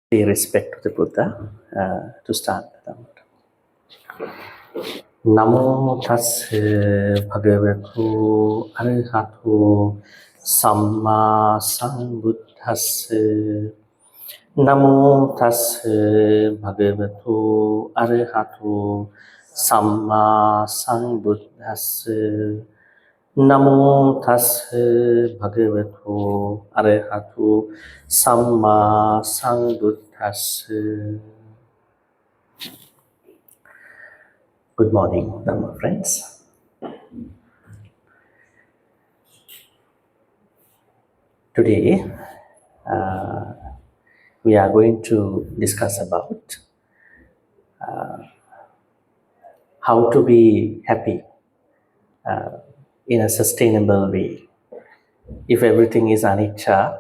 pay respect to the Buddha to start. Namo tassa bhagavato arahato samma sambuddhassa. Namo tassa bhagavato arahato samma sambuddhassa. Namo tassa bhagavato arahato samma sambuddhassa. Good morning, Dhamma friends. Today, we are going to discuss about how to be happy in a sustainable way. If everything is anicca,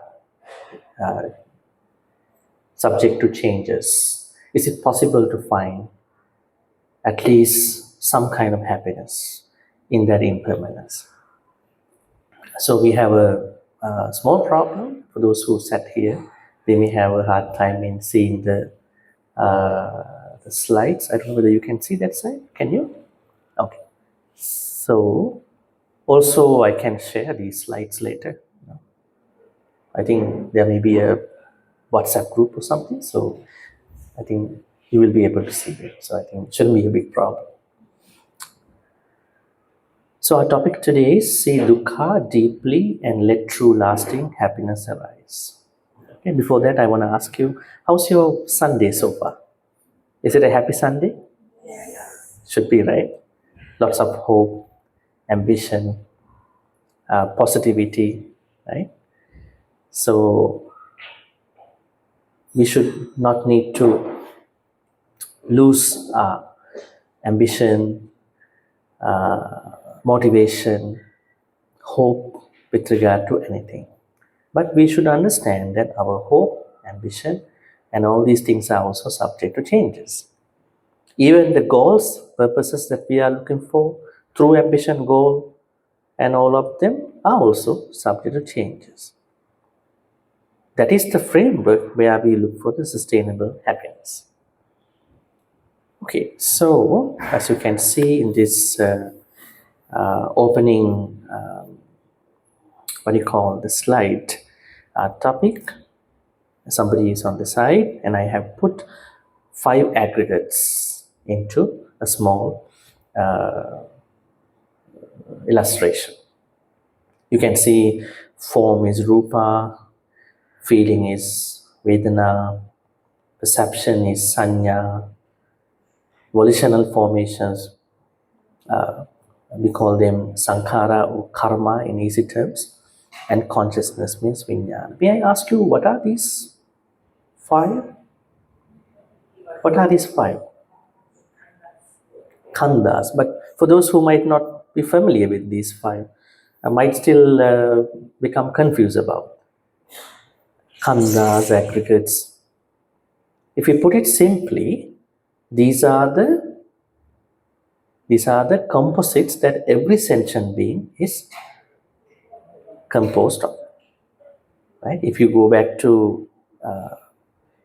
subject to changes, is it possible to find at least some kind of happiness in that impermanence? So we have a small problem for those who sat here. They may have a hard time in seeing the slides. I don't know whether you can see that slide. Can you? Okay. So also I can share these slides later. I think there may be a WhatsApp group or something. So I think you will be able to see it. So I think it shouldn't be a big problem. So our topic today is see Dukkha deeply and let true lasting happiness arise. Okay, before that, I want to ask you, how's your Sunday so far? Is it a happy Sunday? Yeah. Should be, right? Lots of hope, ambition, positivity, right? So we should not need to lose ambition, motivation, hope with regard to anything. But we should understand that our hope, ambition, and all these things are also subject to changes. Even the goals, purposes that we are looking for, true ambition, goal, and all of them are also subject to changes. That is the framework where we look for the sustainable happiness. Okay, so as you can see in this opening, the slide topic, somebody is on the side, and I have put 5 aggregates into a small illustration. You can see form is rupa, feeling is vedana, perception is sanya, volitional formations, we call them sankhara or karma in easy terms, and consciousness means vijnana. May I ask you, what are these 5? What are these 5? Khandhas. But for those who might not be familiar with these 5, I might still become confused about khandhas, aggregates. If you put it simply, these are the composites that every sentient being is composed of. Right? If you go back to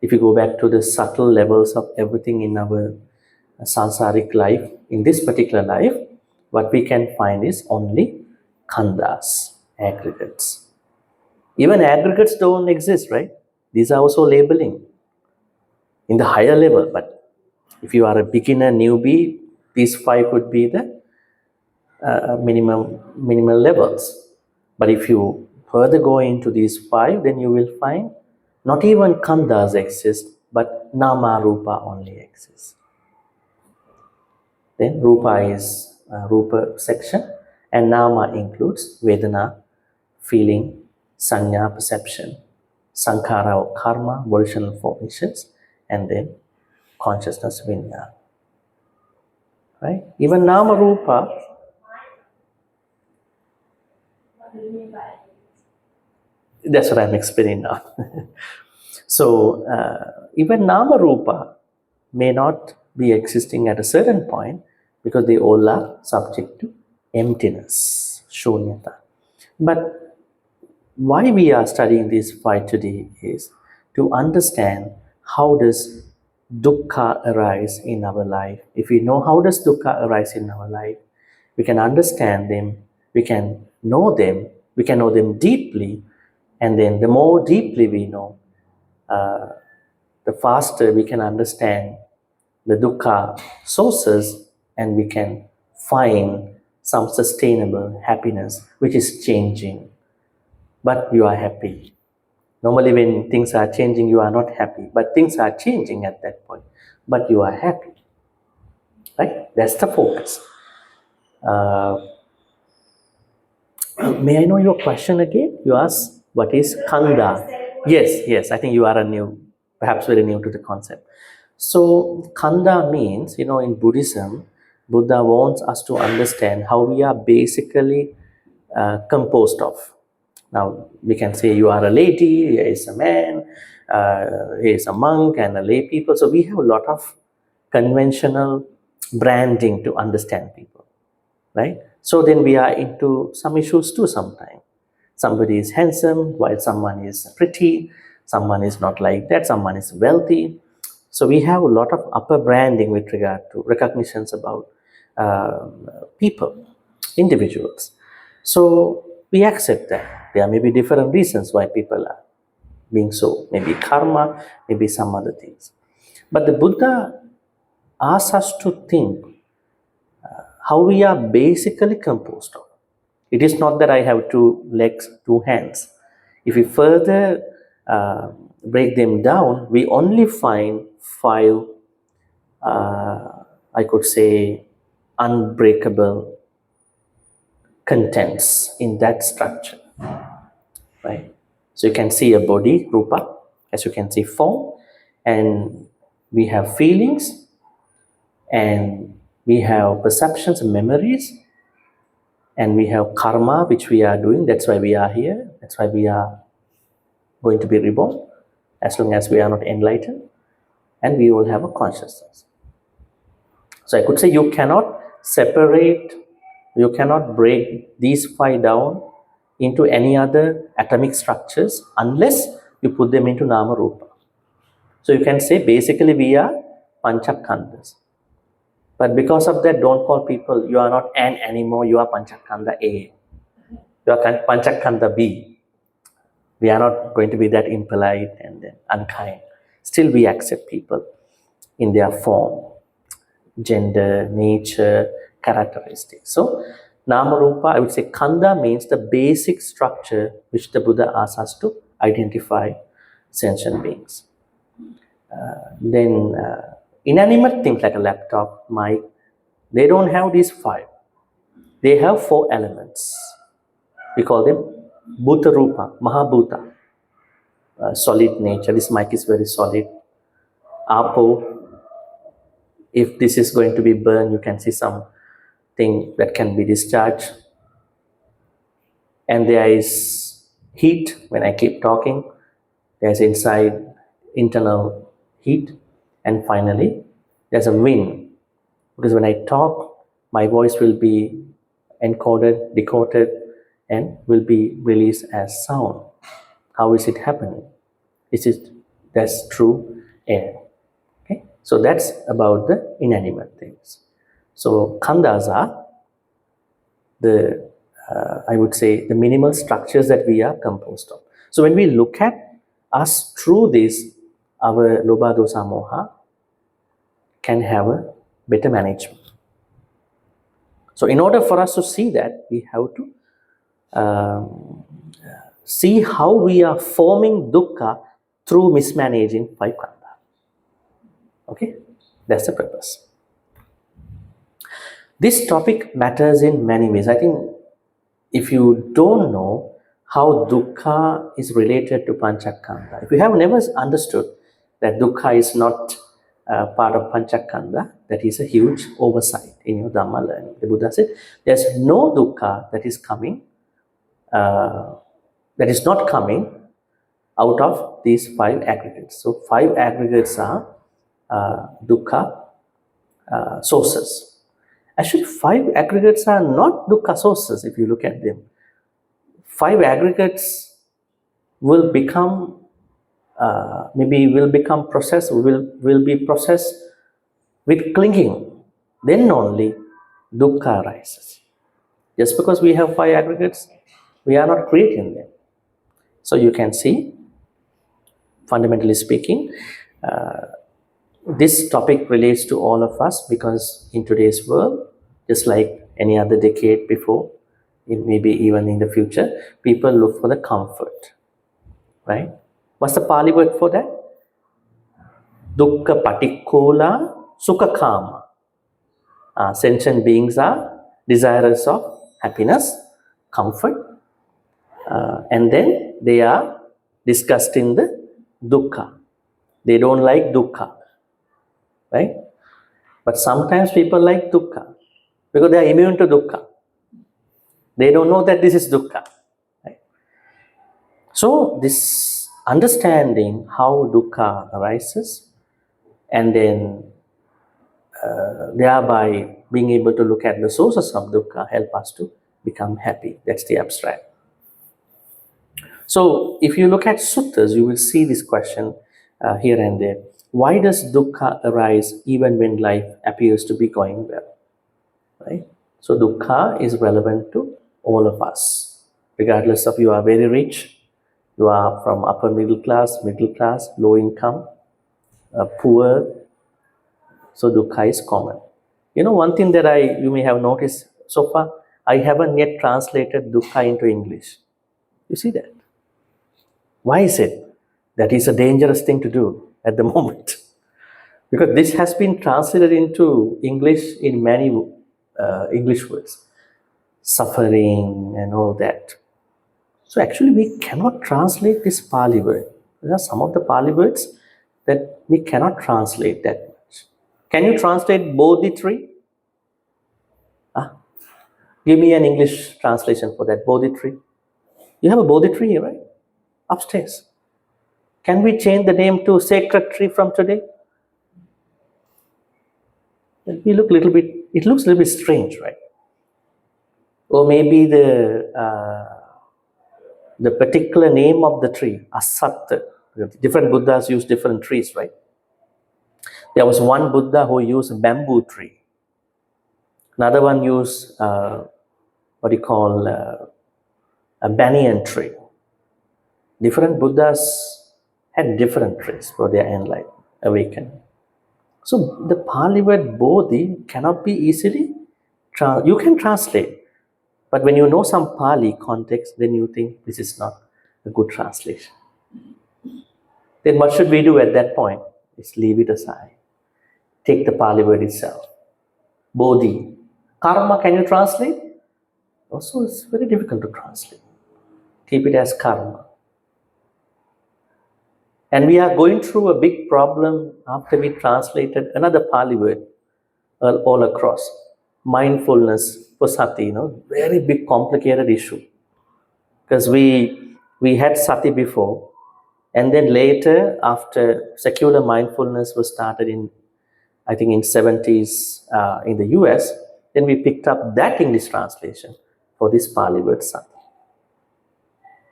the subtle levels of everything in our sansaric life, in this particular life, what we can find is only khandhas, aggregates. Even aggregates don't exist, right? These are also labeling in the higher level. But if you are a beginner, newbie, these 5 could be the minimal levels. But if you further go into these 5, then you will find not even khandhas exist, but nama rupa only exists. Then rupa is rupa section, and nama includes vedana, feeling, sanya, perception, sankhara or karma, volitional formations, and then consciousness, vijnana. Right? Even nama rupa. That's what I'm explaining now. So even nama rupa may not be existing at a certain point because they all are subject to emptiness, shunyata. But why we are studying this 5 today is to understand how does dukkha arise in our life. If we know how does dukkha arise in our life, we can understand them, we can know them, we can know them deeply, and then the more deeply we know, the faster we can understand the dukkha sources, and we can find some sustainable happiness which is changing. But you are happy. Normally, when things are changing, you are not happy. But things are changing at that point. But you are happy. Right? That's the focus. May I know your question again? You asked, what is kanda? Yes. I think you are perhaps very new to the concept. So, kanda means, in Buddhism, Buddha wants us to understand how we are basically composed of. Now, we can say you are a lady, here is a man, here is a monk and a lay people. So, we have a lot of conventional branding to understand people, right? So, then we are into some issues too sometimes. Somebody is handsome, while someone is pretty, someone is not like that, someone is wealthy. So, we have a lot of upper branding with regard to recognitions about people, individuals. So, we accept that. There may be different reasons why people are being so. Maybe karma, maybe some other things. But the Buddha asks us to think how we are basically composed of. It is not that I have 2 legs, 2 hands. If we further break them down, we only find 5, I could say, unbreakable contents in that structure, right? So you can see a body, rupa, as you can see form, and we have feelings, and we have perceptions and memories, and we have karma, which we are doing. That's why we are here. That's why we are going to be reborn, as long as we are not enlightened, and we will have a consciousness. So I could say you cannot separate, you cannot break these 5 down into any other atomic structures unless you put them into nama rupa. So you can say basically we are panchakhandas. But because of that, don't call people, you are not an anymore, you are panchakhanda A. You are panchakhanda B. We are not going to be that impolite and unkind. Still we accept people in their form, gender, nature, characteristics. So, Nama Rupa, I would say Kanda means the basic structure which the Buddha asks us to identify sentient beings. Then inanimate things like a laptop, mic, they don't have these 5. They have 4 elements. We call them Bhuta Rupa, Mahabhuta, solid nature. This mic is very solid. Apo, if this is going to be burned, you can see something that can be discharged. And there is heat when I keep talking. There's internal heat. And finally, there's a wind. Because when I talk, my voice will be encoded, decoded, and will be released as sound. How is it happening? That's through air. Okay? So that's about the inanimate things. So khandas are I would say, the minimal structures that we are composed of. So when we look at us through this, our lobha, dosa, moha can have a better management. So in order for us to see that, we have to see how we are forming dukkha through mismanaging 5 khandha. Okay, that's the purpose. This topic matters in many ways. I think if you don't know how dukkha is related to panchakanda, if you have never understood that dukkha is not part of panchakanda, that is a huge oversight in your Dhamma learning. The Buddha said, there's no dukkha that is coming, that is not coming out of these 5 aggregates. So 5 aggregates are dukkha sources. Actually, 5 aggregates are not dukkha sources if you look at them. 5 aggregates will become maybe will become processed, will be processed with clinging. Then only dukkha arises. Just because we have five aggregates, we are not creating them. So you can see, fundamentally speaking, this topic relates to all of us, because in today's world, just like any other decade before, maybe even in the future, people look for the comfort, right? What's the Pali word for that? Dukkha patikkola sukha kama. Sentient beings are desirous of happiness, comfort, and then they are discussed in the dukkha. They don't like dukkha, right? But sometimes people like dukkha because they are immune to dukkha. They don't know that this is dukkha, right? So this understanding how dukkha arises, and then thereby being able to look at the sources of dukkha, help us to become happy. That's the abstract. So if you look at suttas, you will see this question here and there. Why does dukkha arise even when life appears to be going well? Right? So dukkha is relevant to all of us, regardless of you are very rich, you are from upper middle class, low income, poor. So dukkha is common. You know, one thing that you may have noticed so far, I haven't yet translated dukkha into English. You see that? Why is it? That is a dangerous thing to do at the moment. Because this has been translated into English in many English words. Suffering and all that. So actually we cannot translate this Pali word. There are some of the Pali words that we cannot translate that much. Can you translate Bodhi tree? Give me an English translation for that, Bodhi tree. You have a Bodhi tree here, right? Upstairs. Can we change the name to sacred tree from today? It looks a little bit strange, right? Or maybe the particular name of the tree, Asatta. Different Buddhas use different trees, right? There was one Buddha who used a bamboo tree. Another one used a banyan tree. Different Buddhas had different trees for their awakening. So the Pali word Bodhi cannot be easily, you can translate. But when you know some Pali context, then you think this is not a good translation. Then what should we do at that point? Just leave it aside. Take the Pali word itself. Bodhi. Karma, can you translate? Also, it's very difficult to translate. Keep it as karma. And we are going through a big problem after we translated another Pali word all across. Mindfulness for sati, very big complicated issue. Because we had sati before, and then later, after secular mindfulness was started in 70s in the US, then we picked up that English translation for this Pali word sati.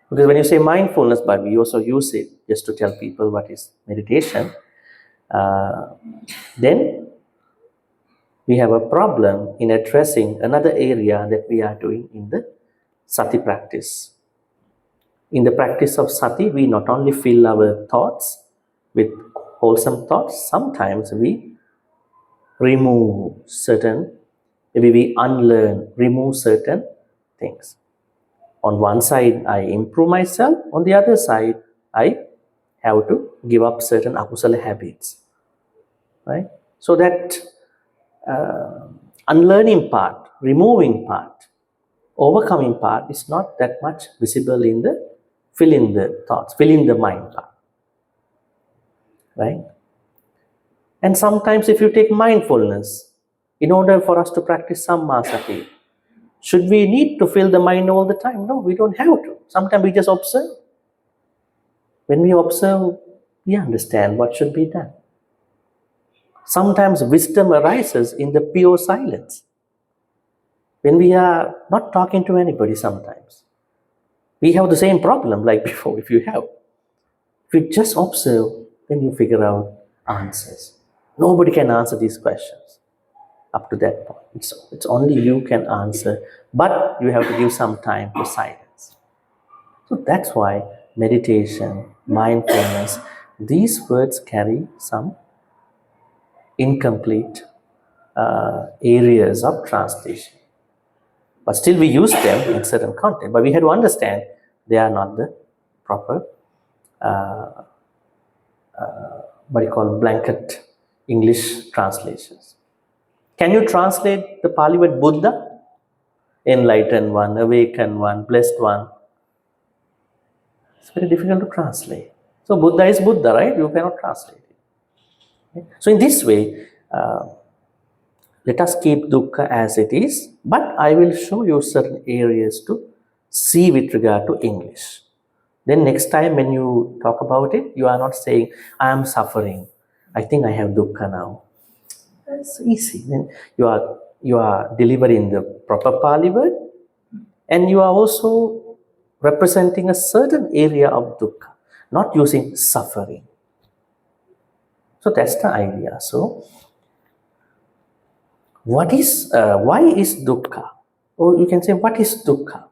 Because when you say mindfulness, but we also use it just to tell people what is meditation, then we have a problem in addressing another area that we are doing in the sati practice. In the practice of sati, we not only fill our thoughts with wholesome thoughts, sometimes we remove maybe we remove certain things. On one side, I improve myself. On the other side, I have to give up certain akusala habits, right? So that unlearning part, removing part, overcoming part is not that much visible in the filling the thoughts, filling the mind part, right? And sometimes if you take mindfulness, in order for us to practice sammasati, should we need to fill the mind all the time? No, we don't have to. Sometimes we just observe. When we observe, we understand what should be done. Sometimes wisdom arises in the pure silence. When we are not talking to anybody sometimes. We have the same problem like before, if you have. If you just observe, then you figure out answers. Nobody can answer these questions up to that point. It's only you can answer, but you have to give some time to silence. So that's why meditation, mindfulness, these words carry some incomplete areas of translation. But still we use them in certain content. But we have to understand they are not the proper, what you call blanket English translations. Can you translate the Pali word Buddha? Enlightened one, awakened one, blessed one. It's very difficult to translate. So Buddha is Buddha, right? You cannot translate it. Okay? So in this way, let us keep dukkha as it is, but I will show you certain areas to see with regard to English. Then next time when you talk about it, you are not saying, I am suffering. I think I have dukkha now. That's easy. Then you are delivering the proper Pali word, and you are also representing a certain area of dukkha, not using suffering. So that's the idea. So why is dukkha? Or you can say, what is dukkha?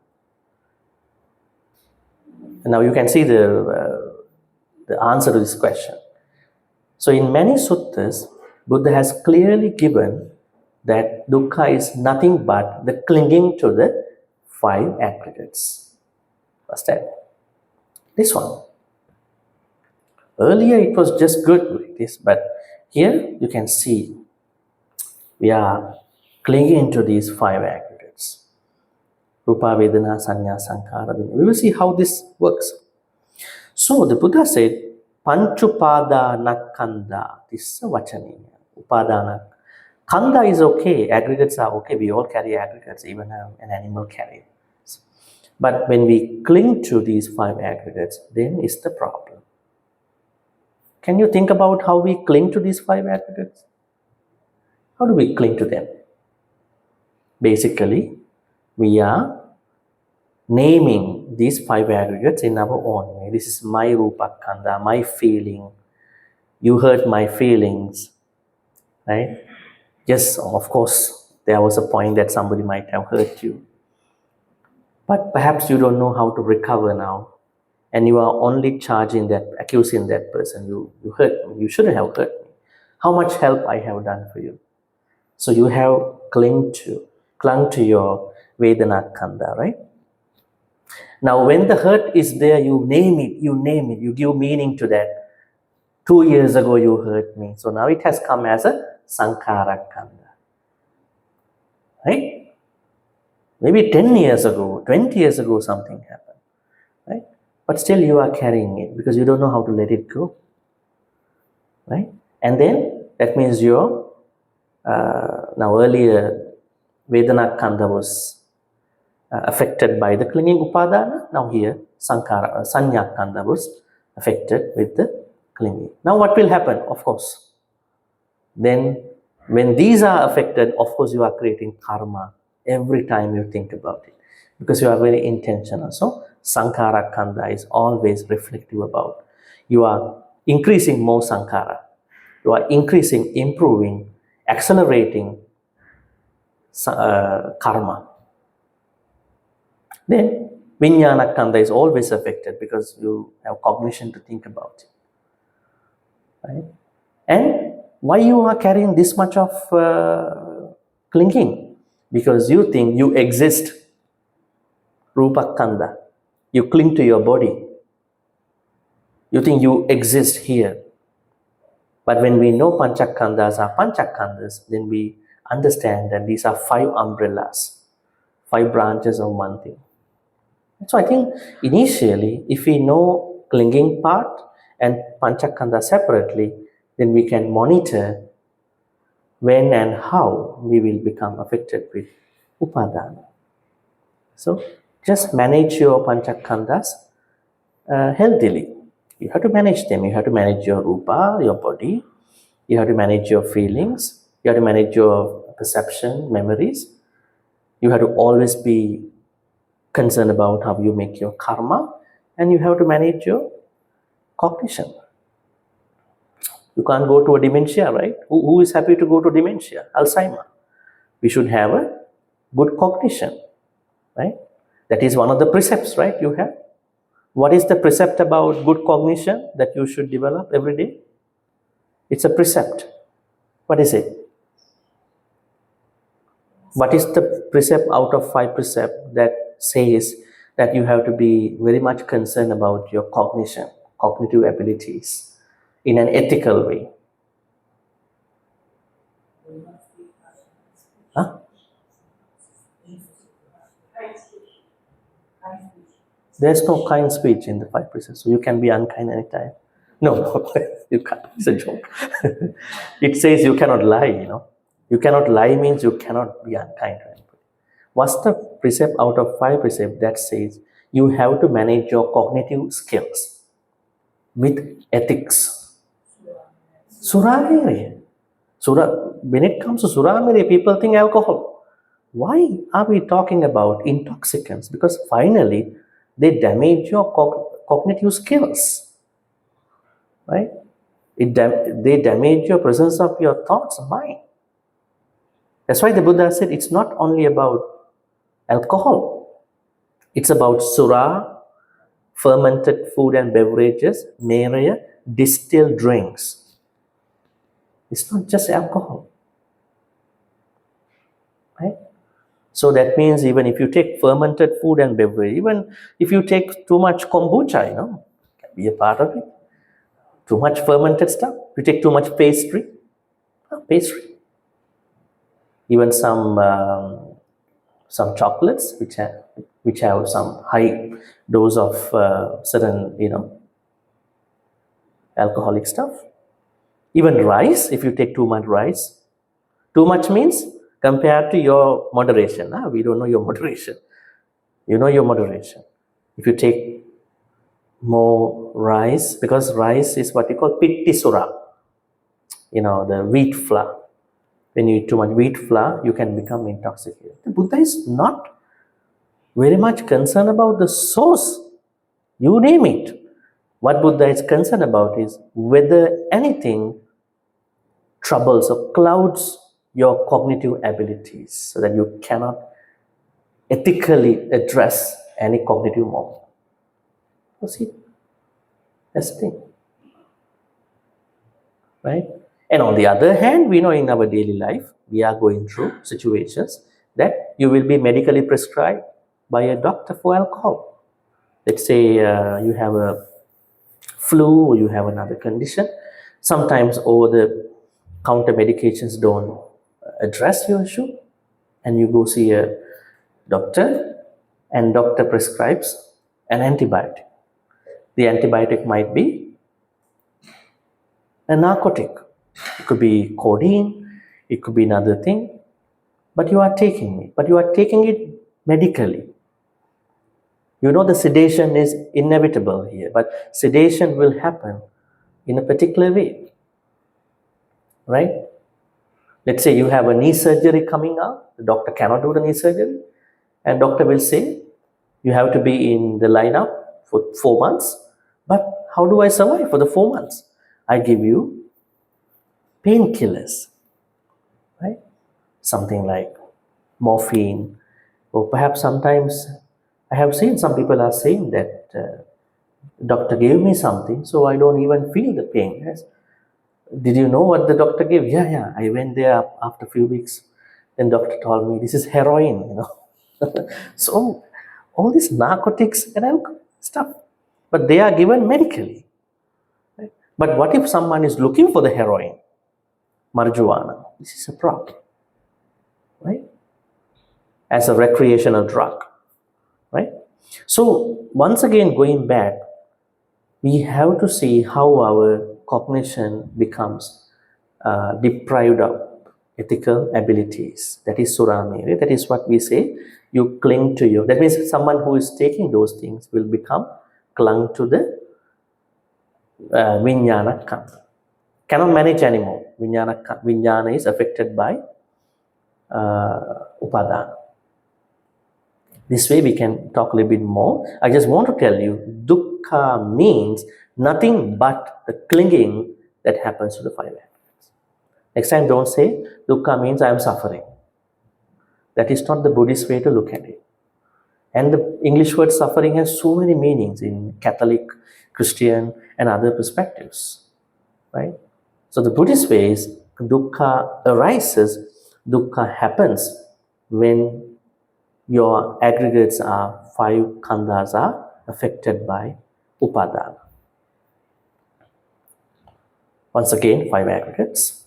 Now you can see the answer to this question. So in many suttas, Buddha has clearly given that dukkha is nothing but the clinging to the 5 aggregates. What's that? This one. Earlier it was just good like this, but here you can see we are clinging to these 5 aggregates. Rupa, Vedana, Sanya, Sankhara. We will see how this works. So the Buddha said, Panchupada Kanda. This is a vachaniya. Upadana. Kanda is okay. Aggregates are okay. We all carry aggregates. Even an animal carries. But when we cling to these 5 aggregates, then is the problem. Can you think about how we cling to these 5 aggregates? How do we cling to them? Basically, we are naming these 5 aggregates in our own way. This is my Rupa Kanda, my feeling. You hurt my feelings, right? Yes, of course, there was a point that somebody might have hurt you. But perhaps you don't know how to recover now. And you are only accusing that person. You hurt me. You shouldn't have hurt me. How much help I have done for you. So you have clung to your Vedana Kanda, right? Now when the hurt is there, you name it, you give meaning to that. 2 years ago you hurt me. So now it has come as a Sankhara Kanda. Right? Maybe 10 years ago, 20 years ago something happened. Right? But still you are carrying it because you don't know how to let it go. Right? And then that means your now earlier Vedana Kanda was affected by the clinging upadana. Now here Sankhara, Sanya Kanda was affected with the clinging. Now what will happen? Of course, then when these are affected, of course you are creating karma every time you think about it because you are very intentional. So Sankhara Kanda is always reflective about you are increasing more Sankhara. You are increasing, improving, accelerating karma. Then Vijnana Kanda is always affected because you have cognition to think about it. Right? And why you are carrying this much of clinging? Because you think you exist. Rupa Kanda. You cling to your body. You think you exist here. But when we know Panchakandas are Panchakandas, then we understand that these are 5 umbrellas, 5 branches of one thing. So I think initially, if we know clinging part and Panchakanda separately, then we can monitor when and how we will become affected with Upadana. So just manage your Panchakandas healthily. You have to manage them. You have to manage your Rupa, your body. You have to manage your feelings. You have to manage your perception, memories. You have to always be concerned about how you make your karma, and you have to manage your cognition. You can't go to a dementia, right? Who is happy to go to dementia? Alzheimer. We should have a good cognition, right? That is one of the precepts, right? You have. What is the precept about good cognition that you should develop every day? It's a precept. What is it? What is the precept out of 5 precepts that says that you have to be very much concerned about your cognition, cognitive abilities in an ethical way? Huh? There's no kind speech in the 5 precepts, so you can be unkind anytime. No, you can't. It's a joke. It says you cannot lie, You cannot lie means you cannot be unkind to anybody. What's the precept out of 5 precepts that says you have to manage your cognitive skills with ethics? Suramere. When it comes to Suramere, people think alcohol. Why are we talking about intoxicants? Because finally, they damage your cognitive skills, right? They damage your presence of your thoughts, mind. That's why the Buddha said it's not only about alcohol. It's about sura, fermented food and beverages, meraya, distilled drinks. It's not just alcohol, right? So that means even if you take fermented food and beverage, even if you take too much kombucha, can be a part of it. Too much fermented stuff. You take too much pastry. Even some chocolates which have some high dose of certain alcoholic stuff. Even rice, if you take too much rice. Too much means compared to your moderation. We don't know your moderation. You know your moderation. If you take more rice, because rice is what you call pitti sura, the wheat flour. When you eat too much wheat flour, you can become intoxicated. The Buddha is not very much concerned about the source. You name it. What Buddha is concerned about is whether anything troubles or clouds your cognitive abilities so that you cannot ethically address any cognitive moment. You see, that's the thing, right? And on the other hand, we know in our daily life, we are going through situations that you will be medically prescribed by a doctor for alcohol. Let's say you have a flu or you have another condition. Sometimes over-the-counter medications don't address your issue, and you go see a doctor, and doctor prescribes an antibiotic. The antibiotic might be a narcotic. It could be codeine, it could be another thing, but you are taking it. But you are taking it medically. The sedation is inevitable here, but sedation will happen in a particular way, right? Let's say you have a knee surgery coming up, the doctor cannot do the knee surgery, and doctor will say, you have to be in the lineup for 4 months, but how do I survive for the 4 months? I give you painkillers, right? Something like morphine, or perhaps sometimes I have seen some people are saying that doctor gave me something, so I don't even feel the pain. Yes. Did you know what the doctor gave? Yeah. I went there after a few weeks. Then doctor told me this is heroin, So all these narcotics and alcohol stuff, but they are given medically. Right? But what if someone is looking for the heroin? Marijuana. This is a problem, right? As a recreational drug, right? So once again, going back, we have to see how our cognition becomes deprived of ethical abilities. That is suramere. That is what we say. You cling to your. That means someone who is taking those things will become clung to the vijnana kama. Cannot manage anymore. Vijnana is affected by upadana. This way we can talk a little bit more. I just want to tell you, dukkha means nothing but the clinging that happens to the five aggregates. Next time, don't say dukkha means I am suffering. That is not the Buddhist way to look at it. And the English word suffering has so many meanings in Catholic, Christian, and other perspectives, right? So the Buddhist way is dukkha arises, dukkha happens when your aggregates are, five khandhas are affected by upadana. Once again, five aggregates.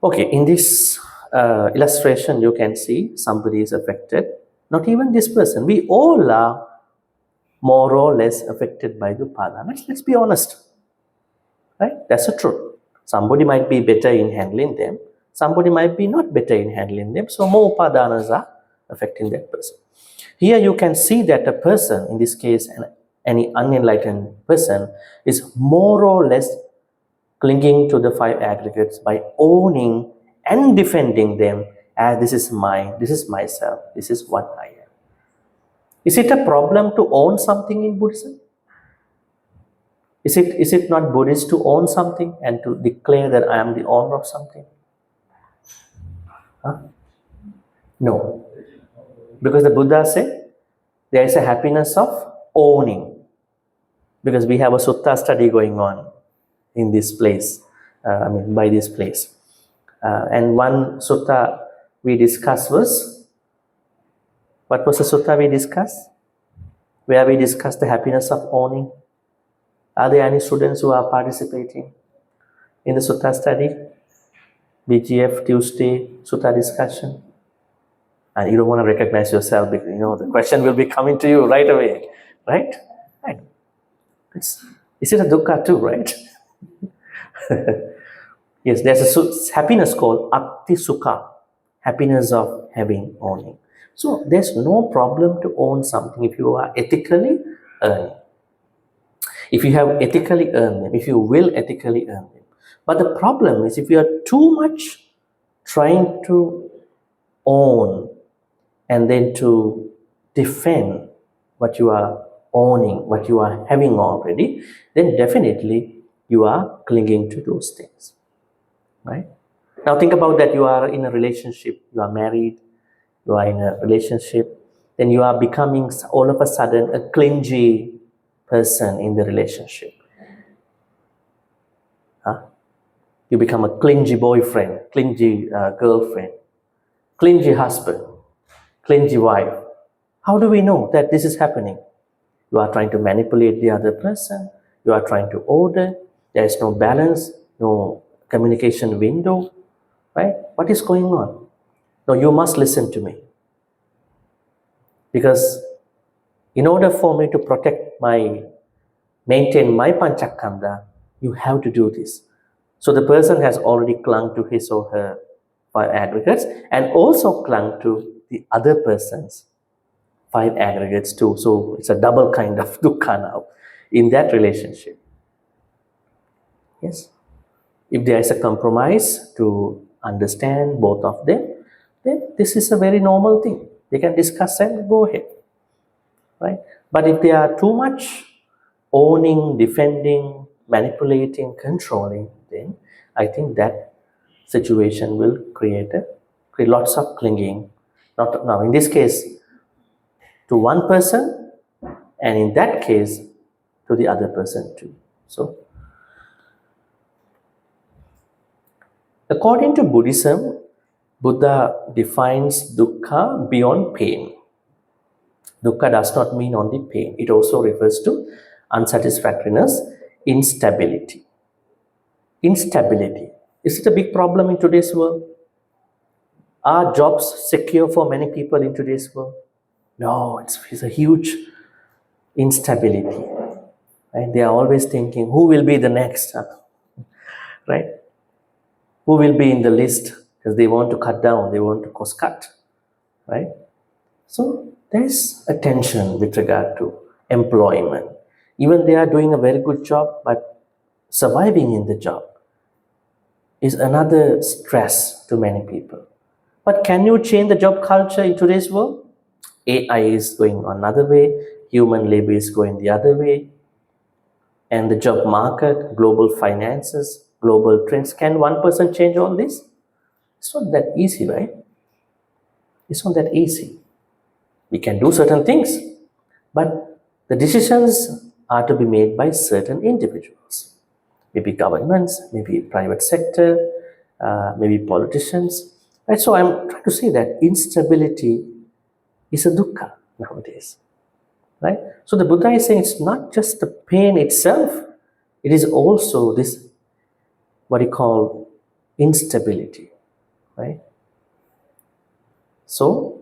Okay, in this illustration, you can see somebody is affected. Not even this person. We all are more or less affected by the upadana. Let's be honest. Right? That's the truth. Somebody might be better in handling them. Somebody might be not better in handling them. So more upadanas are affecting that person. Here you can see that a person, in this case, any unenlightened person, is more or less clinging to the five aggregates by owning and defending them as this is mine, this is myself, this is what I am. Is it a problem to own something in Buddhism? Is it not Buddhist to own something and to declare that I am the owner of something? Huh? No. Because the Buddha said there is a happiness of owning. Because we have a sutta study going on in this place, by this place. And one sutta we discussed was, what was the sutta we discussed? Where we discussed the happiness of owning. Are there any students who are participating in the sutta study? BGF Tuesday sutta discussion? And you don't want to recognize yourself because the question will be coming to you right away, right? Right. Is it a dukkha too, right? Yes, there's a happiness called atti sukha, happiness of having, owning. So there's no problem to own something if you are ethically earning. If you have ethically earned them, if you will ethically earn them. But the problem is if you are too much trying to own and then to defend what you are owning, what you are having already, then definitely you are clinging to those things, right? Now think about that. You are in a relationship, you are married, you are in a relationship, then you are becoming all of a sudden a clingy person in the relationship. You become a clingy boyfriend, clingy girlfriend, clingy husband, clingy wife. How do we know that this is happening? You are trying to manipulate the other person. You are trying to order. There is no balance, no communication window, right? What is going on? No, you must listen to me. Because in order for me to maintain my panchakanda, you have to do this. So the person has already clung to his or her five aggregates and also clung to the other person's five aggregates too. So it's a double kind of dukkha now in that relationship. Yes. If there is a compromise to understand both of them, then this is a very normal thing. They can discuss and go ahead. Right? But if they are too much owning, defending, manipulating, controlling, then I think that situation will create lots of clinging. Not now in this case to one person, and in that case to the other person too. So according to Buddhism, Buddha defines dukkha beyond pain. Dukkha does not mean only pain. It also refers to unsatisfactoriness, instability. Instability. Is it a big problem in today's world? Are jobs secure for many people in today's world? No, it's a huge instability. Right? They are always thinking, who will be the next? Right? Who will be in the list? Because they want to cut down, they want to cost cut. Right? So there is a tension with regard to employment. Even they are doing a very good job, but surviving in the job is another stress to many people. But can you change the job culture in today's world? AI is going another way, human labor is going the other way, and the job market, global finances, global trends. Can one person change all this? It's not that easy, right? It's not that easy. We can do certain things, but the decisions are to be made by certain individuals. Maybe governments, maybe private sector, maybe politicians. Right? So I'm trying to say that instability is a dukkha nowadays. Right? So the Buddha is saying it's not just the pain itself, it is also this, what he call instability. Right? So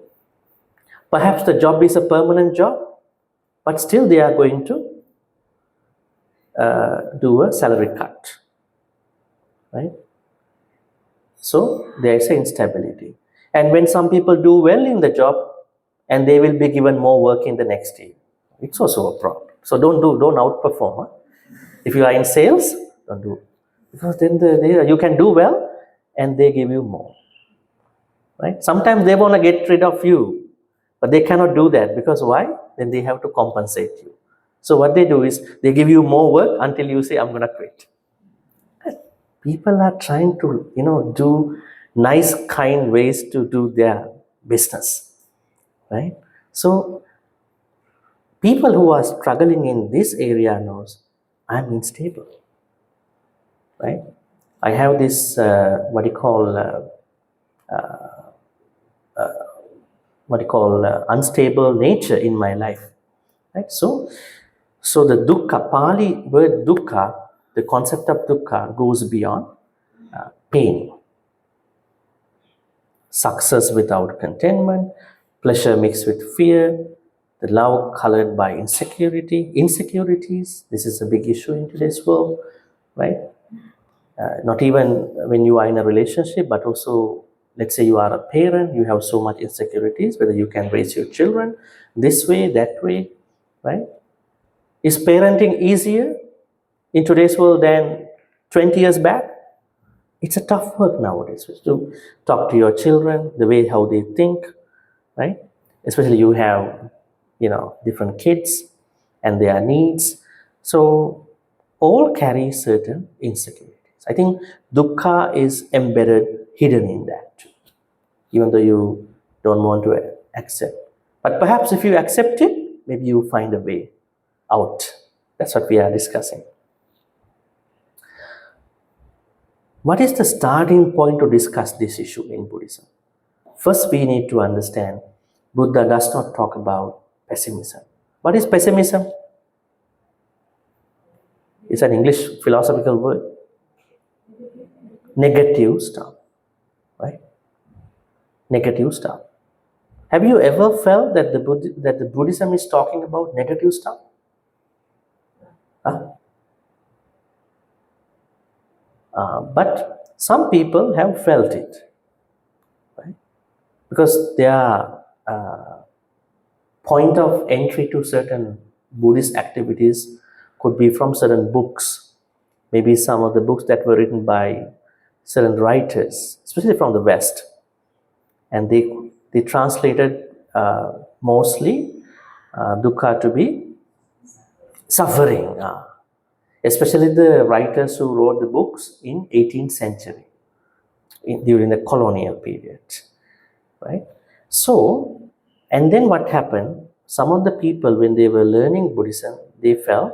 perhaps the job is a permanent job, but still they are going to do a salary cut. Right? So there is an instability. And when some people do well in the job, and they will be given more work in the next year, it's also a problem. So don't outperform. Huh? If you are in sales, don't do, because then you can do well, and they give you more. Right? Sometimes they want to get rid of you, but they cannot do that because why? Then they have to compensate you. So what they do is they give you more work until you say, I'm going to quit. People are trying to, do nice, kind ways to do their business, right? So people who are struggling in this area knows I'm unstable, right? I have this unstable nature in my life, right? So the dukkha, Pali word dukkha, the concept of dukkha goes beyond pain. Success without contentment, pleasure mixed with fear, the love colored by insecurities. This is a big issue in today's world, right? Not even when you are in a relationship, but also, let's say you are a parent, you have so much insecurities, whether you can raise your children this way, that way, right? Is parenting easier in today's world than 20 years back? It's a tough work nowadays to talk to your children, the way how they think, right? Especially you have, different kids and their needs. So all carry certain insecurities. I think dukkha is embedded, hidden in that, even though you don't want to accept. But perhaps if you accept it, maybe you find a way out. That's what we are discussing. What is the starting point to discuss this issue in Buddhism? First, we need to understand Buddha does not talk about pessimism. What is pessimism? It's an English philosophical word. Negative stuff, right? Negative stuff. Have you ever felt that the Buddhism is talking about negative stuff? Huh? But some people have felt it, right? Because their point of entry to certain Buddhist activities could be from certain books, maybe some of the books that were written by certain writers, especially from the West, and they translated mostly dukkha to be suffering. Especially the writers who wrote the books in 18th century, during the colonial period, right? So, and then what happened, some of the people, when they were learning Buddhism, they felt,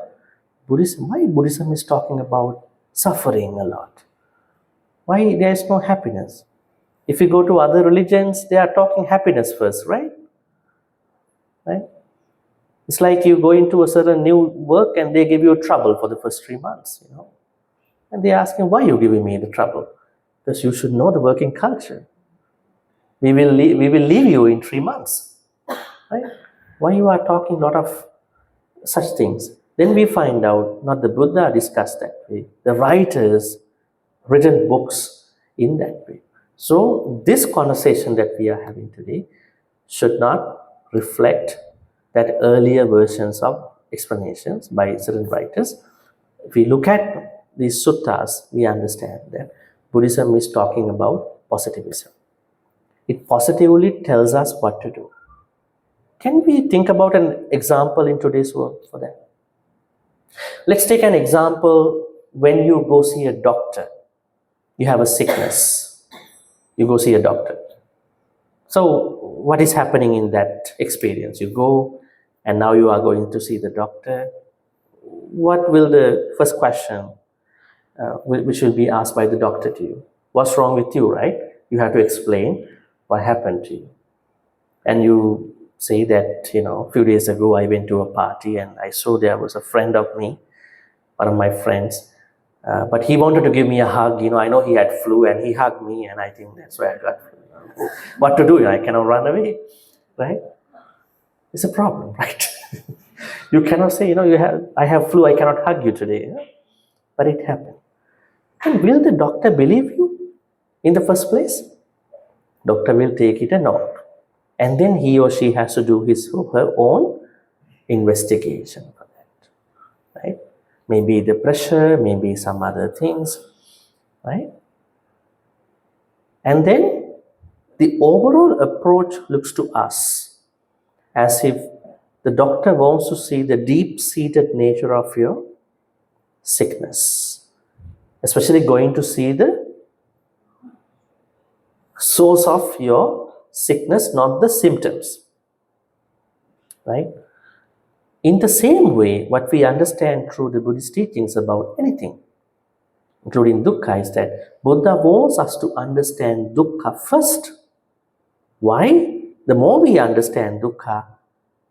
why Buddhism is talking about suffering a lot? Why there is no happiness? If you go to other religions, they are talking happiness first, right? Right? It's like you go into a certain new work and they give you trouble for the first 3 months, And they ask him, why are you giving me the trouble? Because you should know the working culture. We will leave you in 3 months. Right? Why you are talking a lot of such things? Then we find out, not the Buddha discussed that way. The writers written books in that way. So this conversation that we are having today should not reflect that earlier versions of explanations by certain writers. If we look at these suttas, we understand that Buddhism is talking about positivism. It positively tells us what to do. Can we think about an example in today's world for that? Let's take an example when you go see a doctor. You have a sickness. You go see a doctor. So what is happening in that experience? You go and now you are going to see the doctor. What will the first question which will be asked by the doctor to you? What's wrong with you, right? You have to explain what happened to you. And you say that, a few days ago I went to a party and I saw there was a friend of me, one of my friends, but he wanted to give me a hug. I know he had flu and he hugged me, and I think that's why I got flu. What to do? I cannot run away, right? It's a problem, right? You cannot say, I have flu, I cannot hug you today. But it happened. And will the doctor believe you in the first place? Doctor will take it a note. And then he or she has to do his or her own investigation for that, right? Maybe the pressure, maybe some other things, right? And then the overall approach looks to us as if the doctor wants to see the deep-seated nature of your sickness, especially going to see the source of your sickness, not the symptoms, right? In the same way, what we understand through the Buddhist teachings about anything, including dukkha, is that Buddha wants us to understand dukkha first. Why? The more we understand dukkha,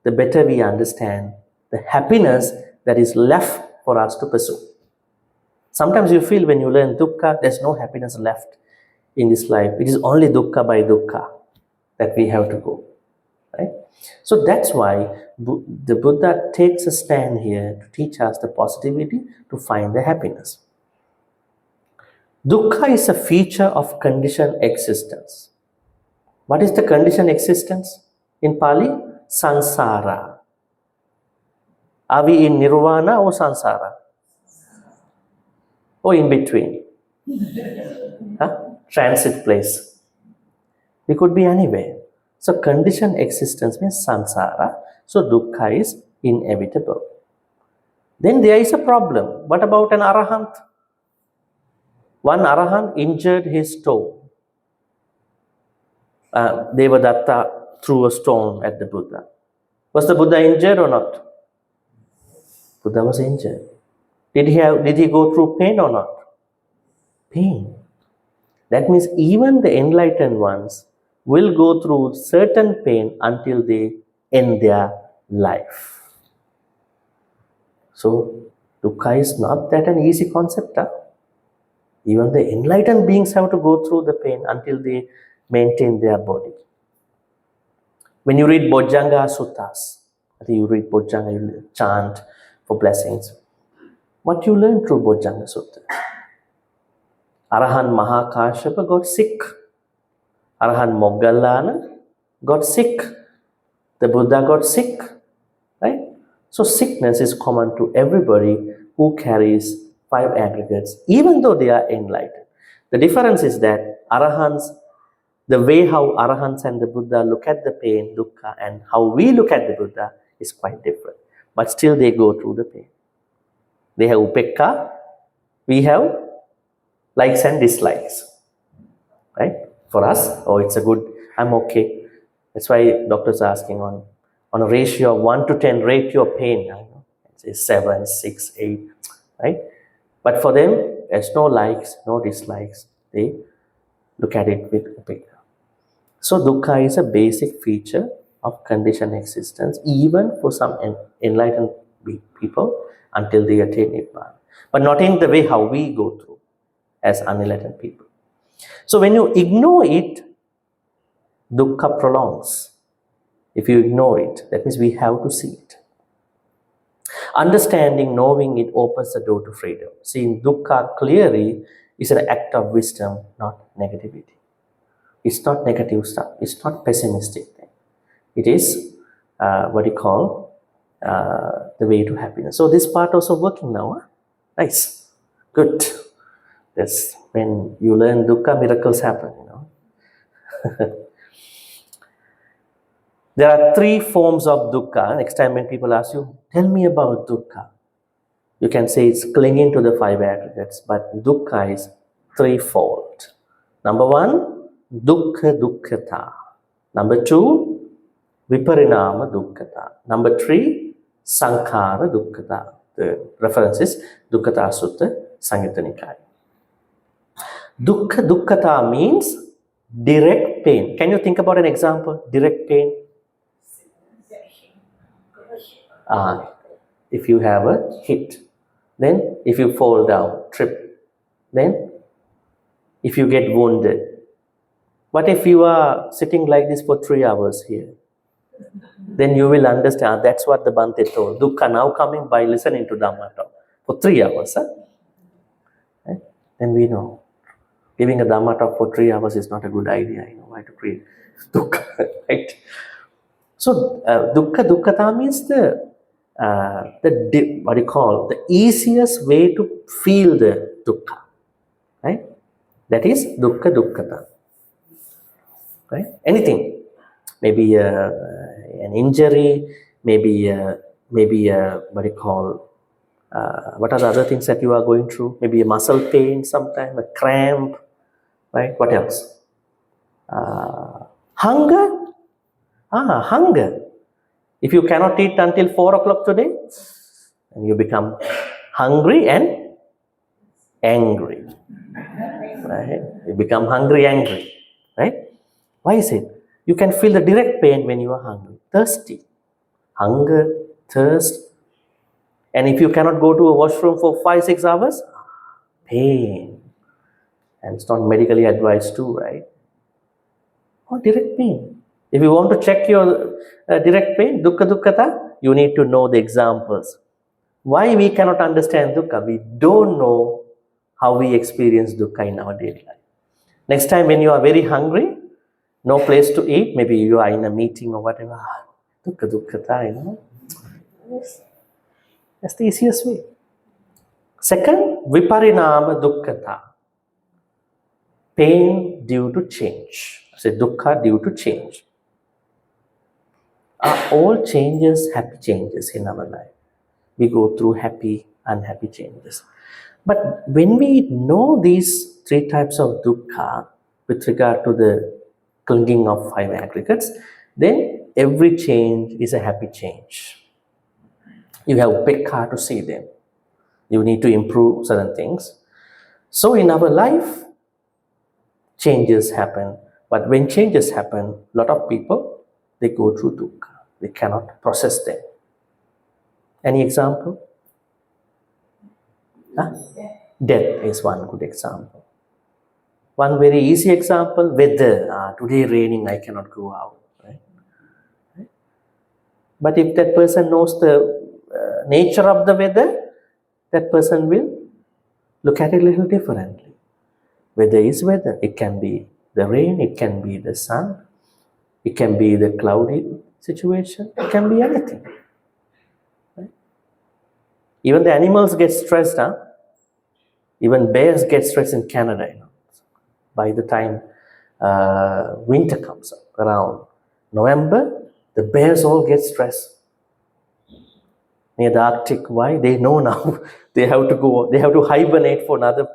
the better we understand the happiness that is left for us to pursue. Sometimes you feel when you learn dukkha, there's no happiness left in this life. It is only dukkha by dukkha that we have to go, right? So that's why the Buddha takes a stand here to teach us the possibility to find the happiness. Dukkha is a feature of conditioned existence. What is the conditioned existence in Pali? Sansara. Are we in nirvana or sansara? Or in between? Transit place. We could be anywhere. So conditioned existence means sansara. So dukkha is inevitable. Then there is a problem. What about an arahant? One arahant injured his toe. Devadatta threw a stone at the Buddha. Was the Buddha injured or not? Buddha was injured. Did he go through pain or not? Pain. That means even the enlightened ones will go through certain pain until they end their life. So dukkha is not that an easy concept. Even the enlightened beings have to go through the pain until they maintain their body. When you read Bojjhanga Suttas, I think you read Bojjhanga, you chant for blessings. What you learn through Bojjhanga Sutta? Arahant Mahakāshyapa got sick. Arahant Moggallana got sick. The Buddha got sick, right? So sickness is common to everybody who carries 5 aggregates, even though they are enlightened. The difference is that arahants, the way how arahants and the Buddha look at the pain, dukkha, and how we look at the Buddha is quite different. But still they go through the pain. They have upekkha, we have likes and dislikes, right? For us, it's a good, I'm okay. That's why doctors are asking on a ratio of 1 to 10, rate your pain. It's 7, 6, 8, right? But for them, there's no likes, no dislikes. They look at it with upekkha. So dukkha is a basic feature of conditioned existence, even for some enlightened people until they attain Nibbana. But not in the way how we go through as unenlightened people. So when you ignore it, dukkha prolongs. If you ignore it, that means we have to see it. Understanding, knowing it opens the door to freedom. Seeing dukkha clearly is an act of wisdom, not negativity. It's not negative stuff. It's not pessimistic thing. It is the way to happiness. So this part also working now. Nice. Good. That's when you learn dukkha, miracles happen, There are three forms of dukkha. Next time when people ask you, tell me about dukkha, you can say it's clinging to the five aggregates, but dukkha is threefold. Number one, dukkha dukkhata. Number two, viparinama dukkhata. Number three, sankhara dukkhata. The reference is Dukkata Sutta, Samyutta Nikaya. Dukkha dukkhata means direct pain. Can you think about an example? Direct pain. If you have a hit, then if you fall down, trip, then if you get wounded. What if you are sitting like this for 3 hours here? Then you will understand. That's what the Bhante told. Dukkha now coming by listening to Dhamma talk for 3 hours. Huh? Right? Then we know. Giving a Dhamma talk for 3 hours is not a good idea. You know why to create dukkha, right? So dukkha dukkhata means the easiest way to feel the dukkha, right? That is dukkha dukkhata, right? Anything, maybe an injury, maybe what are the other things that you are going through? Maybe a muscle pain, sometime a cramp, right? What else? Hunger. Hunger. If you cannot eat until 4 o'clock today, and you become hungry and angry, right? You become hungry, angry, right? Why is it? You can feel the direct pain when you are hungry, thirsty, hunger, thirst, and if you cannot go to a washroom for 5-6 hours, pain, and it's not medically advised too, right? Or direct pain. If you want to check your direct pain, dukkha dukkhata, you need to know the examples. Why we cannot understand dukkha? We don't know how we experience dukkha in our daily life. Next time when you are very hungry, no place to eat, maybe you are in a meeting or whatever, dukkha dukkhata, you know. That's the easiest way. Second, viparinama dukkhata. Pain due to change. I say dukkha due to change. Are all changes happy changes in our life? We go through happy, unhappy changes. But when we know these three types of dukkha with regard to the clinging of five aggregates, then every change is a happy change. You have upekkha to see them. You need to improve certain things. So in our life, changes happen. But when changes happen, a lot of people, they go through dukkha. They cannot process them. Any example? Death is one good example. One very easy example, weather. Today raining, I cannot go out. Right? But if that person knows the nature of the weather, that person will look at it a little differently. Weather is weather. It can be the rain, it can be the sun, it can be the cloudy situation, it can be anything. Right? Even the animals get stressed. Even bears get stressed in Canada. You know. By the time winter comes up, around November, the bears all get stressed. Near the Arctic, why? They know now they have to hibernate for another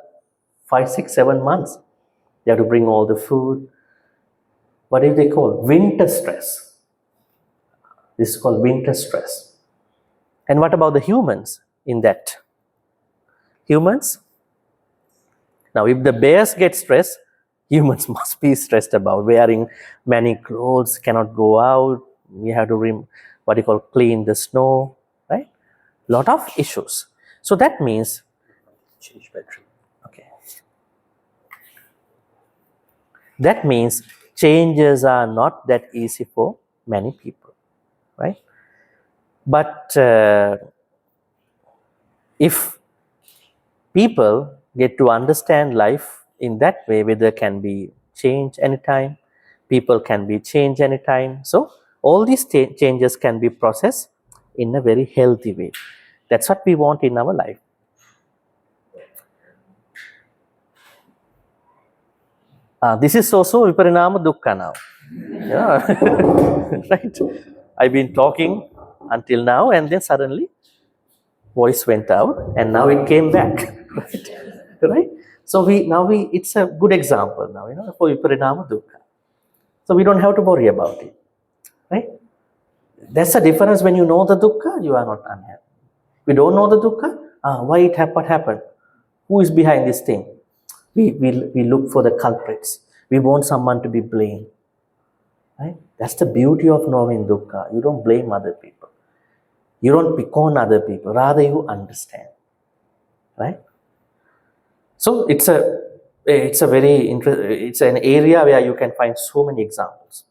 5, 6, 7 months. They have to bring all the food. What do they call? Winter stress. This is called winter stress. And what about the humans in that? Humans? Now, if the bears get stressed, humans must be stressed about wearing many clothes, cannot go out. We have to clean the snow, right? Lot of issues. So that means, change battery. Okay. That means changes are not that easy for many people, right? But if people get to understand life in that way, weather can be changed anytime, people can be changed anytime. So all these changes can be processed in a very healthy way. That's what we want in our life. This is also viparinama dukkha now. Yeah. Right. I've been talking until now, and then suddenly voice went out, and now it came back. Right. Right. So we it's a good example now, for Viparinama Dukkha. So we don't have to worry about it. Right. That's the difference. When you know the dukkha, you are not unhappy. We don't know the dukkha. Why it happened? What happened? Who is behind this thing? We look for the culprits. We want someone to be blamed. Right? That's the beauty of knowing dukkha. You don't blame other people. You don't pick on other people. Rather, you understand. Right? So it's an area where you can find so many examples.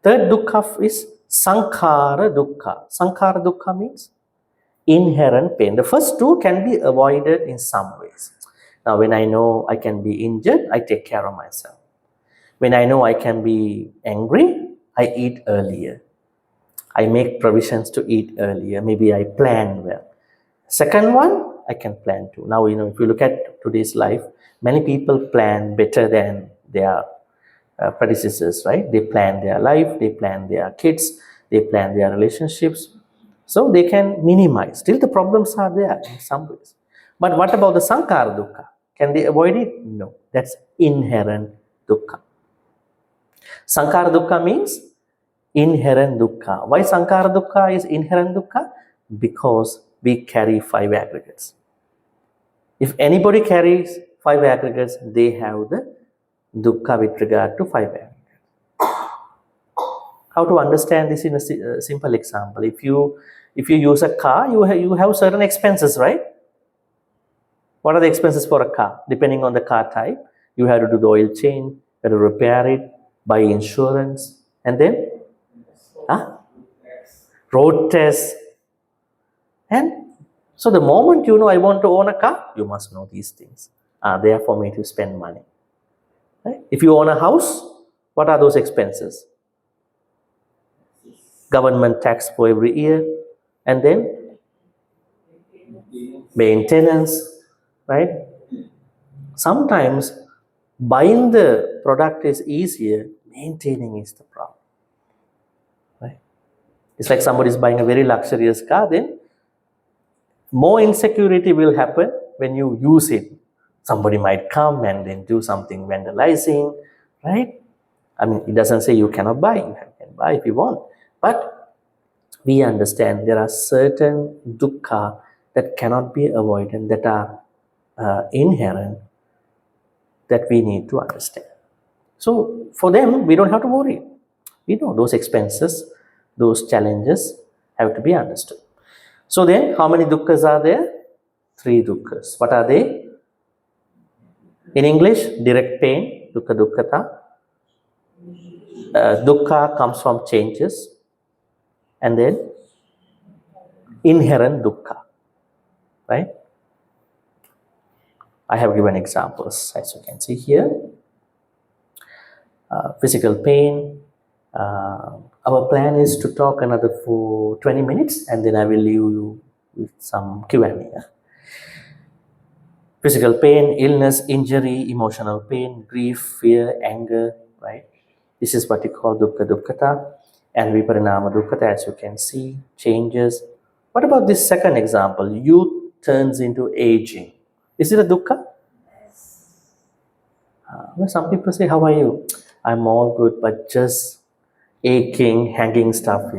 Third dukkha is sankhara dukkha. Sankhara dukkha means inherent pain. The first two can be avoided in some ways. Now, when I know I can be injured, I take care of myself. When I know I can be angry, I eat earlier. I make provisions to eat earlier. Maybe I plan well. Second one, I can plan too. Now, if you look at today's life, many people plan better than their predecessors, right? They plan their life, they plan their kids, they plan their relationships. So they can minimize. Still the problems are there in some ways. But what about the sankhara dukkha? Can they avoid it? No. That's inherent dukkha. Sankhara dukkha means inherent dukkha. Why sankhara dukkha is inherent dukkha? Because we carry 5 aggregates. If anybody carries 5 aggregates, they have the dukkha with regard to 5 aggregates. How to understand this in a simple example? If you use a car, you have certain expenses, right? What are the expenses for a car? Depending on the car type, you have to do the oil change, you have to repair it, buy insurance, and then road test. And so the moment you know I want to own a car, you must know these things are there for me to spend money. Right? If you own a house, what are those expenses? Government tax for every year, and then maintenance, right? Sometimes buying the product is easier, maintaining is the problem. Right? It's like somebody is buying a very luxurious car, then more insecurity will happen when you use it. Somebody might come and then do something vandalizing, right? I mean, it doesn't say you cannot buy. You can buy if you want. But we understand there are certain dukkha that cannot be avoided, that are inherent, that we need to understand. So for them, we don't have to worry. We know those expenses, those challenges have to be understood. So then, how many dukkhas are there? 3 dukkhas. What are they? In English, direct pain, dukkha dukkhata. Dukkha comes from changes. And then, inherent dukkha. Right? I have given examples, as you can see here. Physical pain. Our plan is to talk another for 20 minutes, and then I will leave you with some Q&A. Physical pain, illness, injury, emotional pain, grief, fear, anger, right? This is what we call dukkha dukkhata. And viparinama dukkhata, as you can see, changes. What about this second example? Youth turns into aging. Is it a dukkha? Some people say, how are you? I'm all good, but just aching, hanging stuff,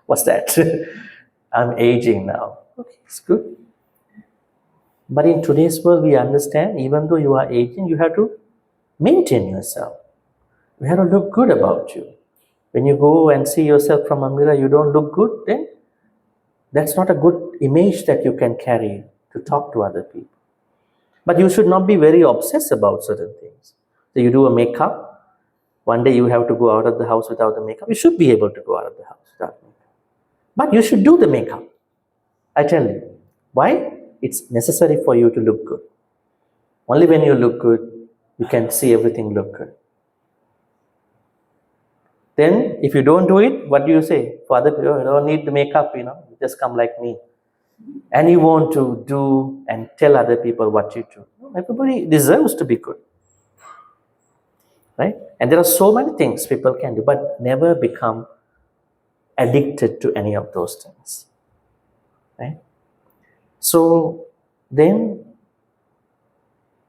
What's that? I'm aging now. Okay, it's good. But in today's world, we understand, even though you are aging, you have to maintain yourself. You have to look good about you. When you go and see yourself from a mirror, you don't look good, then that's not a good image that you can carry to talk to other people. But you should not be very obsessed about certain things. So you do a makeup. One day you have to go out of the house without the makeup. You should be able to go out of the house without makeup. But you should do the makeup. I tell you. Why? It's necessary for you to look good. Only when you look good, you can see everything look good. Then, if you don't do it, what do you say? For other people, you don't need the makeup, just come like me. And you want to do and tell other people what you do. Everybody deserves to be good. right? And there are so many things people can do, but never become addicted to any of those things, right? So then,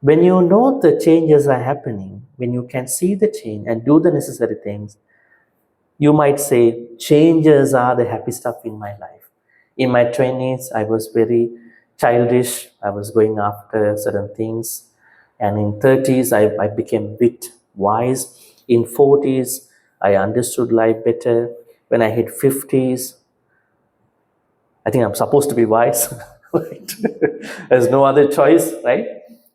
when you know the changes are happening, when you can see the change and do the necessary things, you might say, changes are the happy stuff in my life. In my 20s, I was very childish. I was going after certain things. And in 30s, I became a bit wise. In 40s, I understood life better. When I hit 50s, I think I'm supposed to be wise. Right? There's no other choice, right?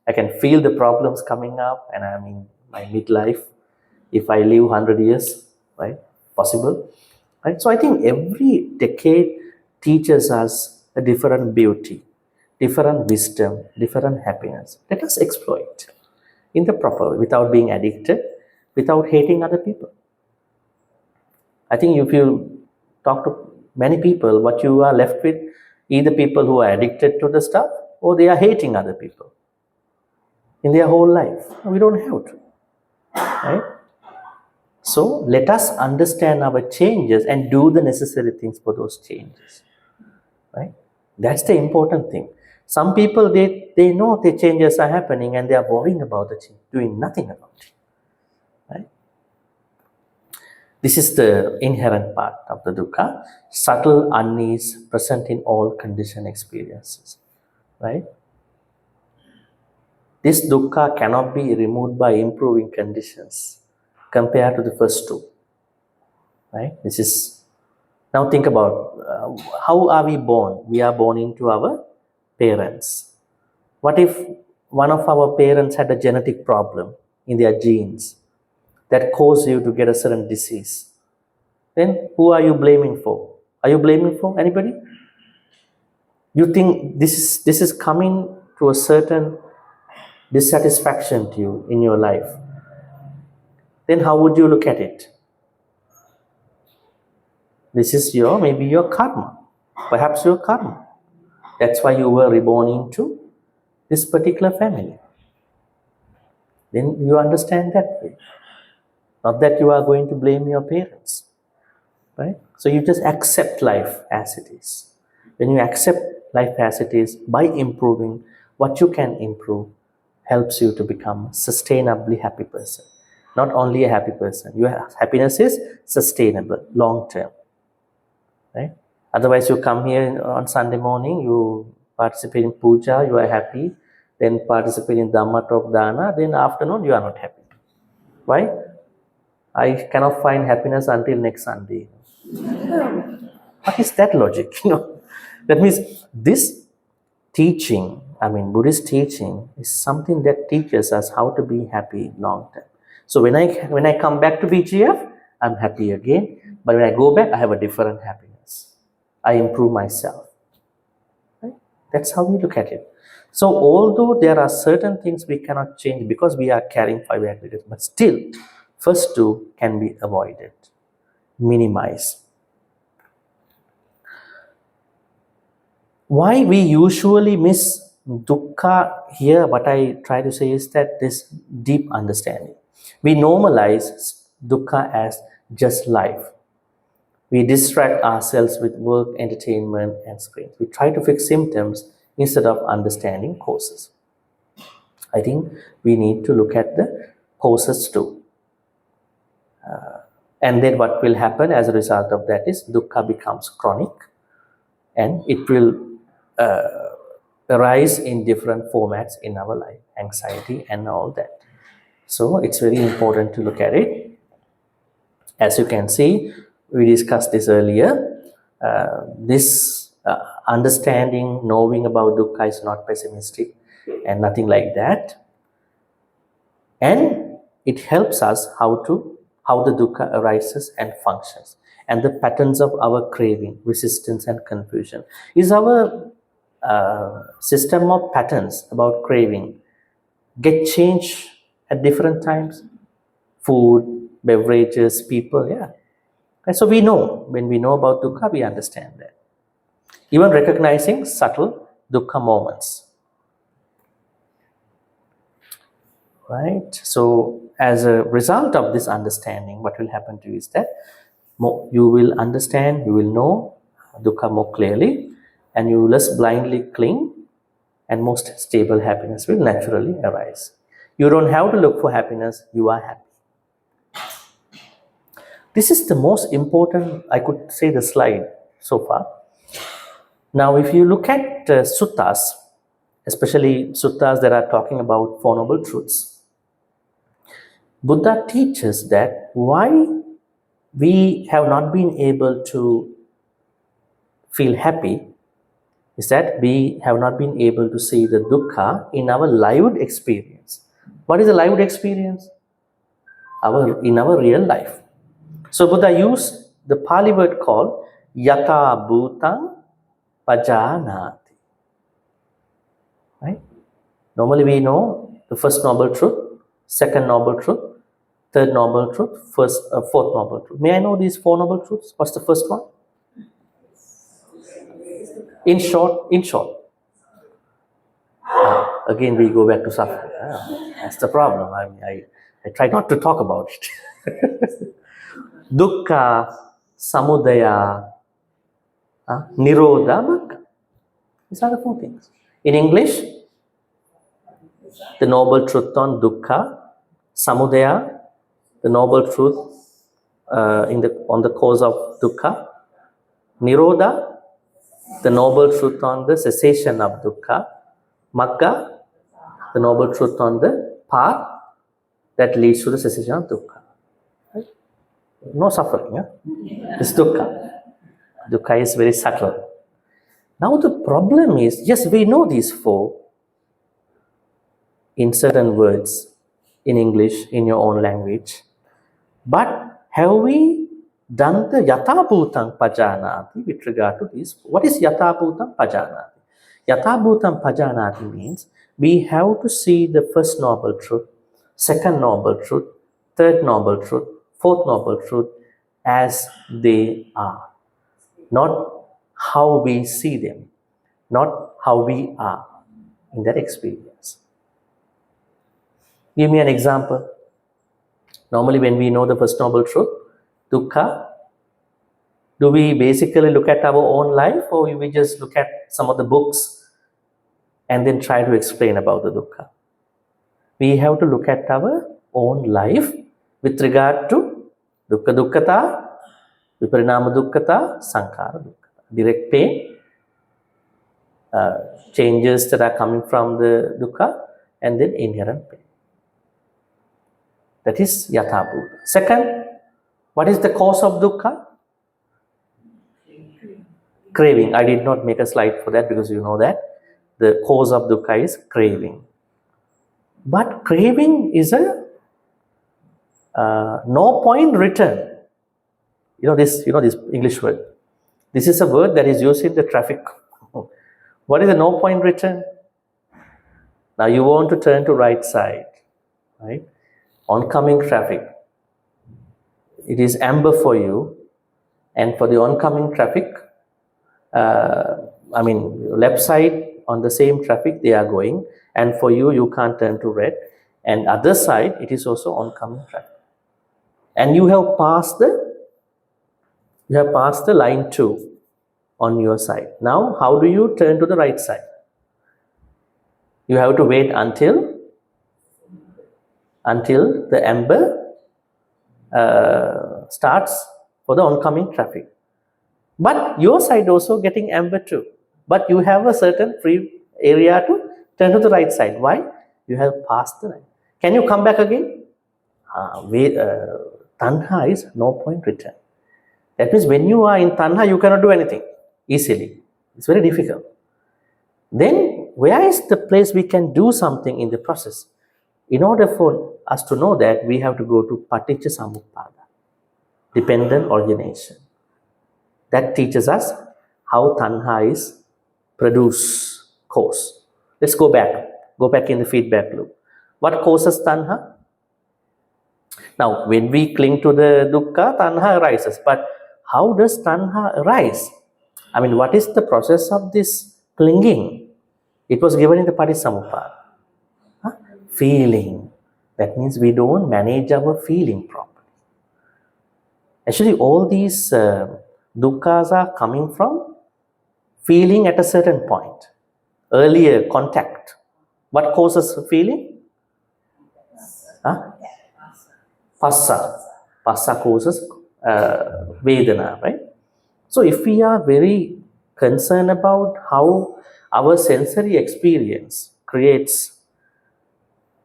I can feel the problems coming up, and I'm in my midlife. If I live 100 years, right? Possible, right? So I think every decade teaches us a different beauty, different wisdom, different happiness. Let us exploit in the proper way, without being addicted, without hating other people. I think if you talk to many people, what you are left with, either people who are addicted to the stuff or they are hating other people in their whole life. We don't have to, right? So let us understand our changes and do the necessary things for those changes, right? That's the important thing. Some people, they know the changes are happening and they are worrying about the change, doing nothing about it, right? This is the inherent part of the dukkha, subtle unease present in all conditioned experiences, right? This dukkha cannot be removed by improving conditions compared to the first two, right? This is, now think about how are we born? We are born into our parents. What if one of our parents had a genetic problem in their genes that caused you to get a certain disease? Then who are you blaming for? Are you blaming for anybody? You think this is coming to a certain dissatisfaction to you in your life. Then how would you look at it? This is maybe your karma, perhaps your karma. That's why you were reborn into this particular family. Then you understand that way. Not that you are going to blame your parents, right? So you just accept life as it is. When you accept life as it is, by improving what you can improve, helps you to become a sustainably happy person. Not only a happy person, your happiness is sustainable, long term, right? Otherwise, you come here on Sunday morning, you participate in puja, you are happy, then participate in Dhamma talk dana, then afternoon you are not happy. Why? I cannot find happiness until next Sunday. What is that logic? That means this teaching, Buddhist teaching is something that teaches us how to be happy long term. So when I come back to BGF, I'm happy again. But when I go back, I have a different happiness. I improve myself. Right? That's how we look at it. So although there are certain things we cannot change because we are carrying 5 aggregates, but still, first two can be avoided, minimized. Why we usually miss dukkha here, what I try to say is that this deep understanding. We normalize dukkha as just life. We distract ourselves with work, entertainment, and screens. We try to fix symptoms instead of understanding causes. I think we need to look at the causes too. And then what will happen as a result of that is dukkha becomes chronic and it will arise in different formats in our life, anxiety and all that. So it's very important to look at it. As you can see, we discussed this earlier. This understanding, knowing about dukkha is not pessimistic and nothing like that. And it helps us how the dukkha arises and functions, and the patterns of our craving, resistance, and confusion. Is our system of patterns about craving get changed at different times? Food, beverages, people, yeah. And so we know, when we know about dukkha, we understand that. Even recognizing subtle dukkha moments. Right? So as a result of this understanding, what will happen to you is that you will understand, you will know dukkha more clearly, and you will less blindly cling, and most stable happiness will naturally arise. You don't have to look for happiness, you are happy. This is the most important, I could say, the slide so far. Now, if you look at suttas, especially suttas that are talking about Four Noble Truths, Buddha teaches that why we have not been able to feel happy is that we have not been able to see the dukkha in our lived experience. What is the lived experience? In our real life. So Buddha used the Pali word called yata bhutang pajanati. Right? Normally we know the first noble truth, second noble truth, third noble truth, fourth noble truth. May I know these four noble truths? What's the first one? In short. Again, we go back to suffering. That's the problem. I try not to talk about it. Dukkha, samudaya, nirodha, dukkha. These are the four things. In English, the noble truth on dukkha, samudaya, the noble truth on the cause of dukkha, nirodha, the noble truth on the cessation of dukkha, magga, the noble truth on the path that leads to the cessation of dukkha. Right? No suffering. Yeah? It's dukkha. Dukkha is very subtle. Now the problem is, yes, we know these four in certain words, in English, in your own language, but have we done the yata bhutang pajanati with regard to this? What is yata bhutang pajanati? Yata bhutang pajanati means we have to see the first noble truth, second noble truth, third noble truth, fourth noble truth as they are. Not how we see them, not how we are in that experience. Give me an example. Normally when we know the first noble truth, dukkha, do we basically look at our own life, or we just look at some of the books and then try to explain about the dukkha? We have to look at our own life with regard to dukkha dukkhata, viparinama dukkhata, sankhara dukkhata. Direct pain, changes that are coming from the dukkha, and then inherent pain. That is yatha bhuta. Second, what is the cause of dukkha? Craving. I did not make a slide for that because you know that the cause of dukkha is craving. But craving is a no point return. You know this English word. This is a word that is used in the traffic. What is the no point return? Now you want to turn to right side, right? Oncoming traffic. It is amber for you, and for the oncoming traffic, left side on the same traffic they are going, and for you, you can't turn to red, and other side it is also oncoming traffic, and you have passed the line 2 on your side. Now how do you turn to the right side? You have to wait until the amber starts for the oncoming traffic. But your side also getting amber too. But you have a certain free area to turn to the right side. Why? You have passed the line. Can you come back again? Tanha is no point return. That means when you are in tanha, you cannot do anything easily. It's very difficult. Then where is the place we can do something in the process? In order for us to know that, we have to go to paticca samuppada, dependent origination. That teaches us how tanha is produce cause. Let's go back in the feedback loop. What causes tanha? Now, when we cling to the dukkha, tanha arises. But how does tanha arise? What is the process of this clinging? It was given in the Paticca Samuppada. Feeling. That means we don't manage our feeling properly. Actually, all these dukkhas are coming from feeling at a certain point. Earlier contact. What causes feeling? Huh? Passa. Passa causes Vedana, right? So if we are very concerned about how our sensory experience creates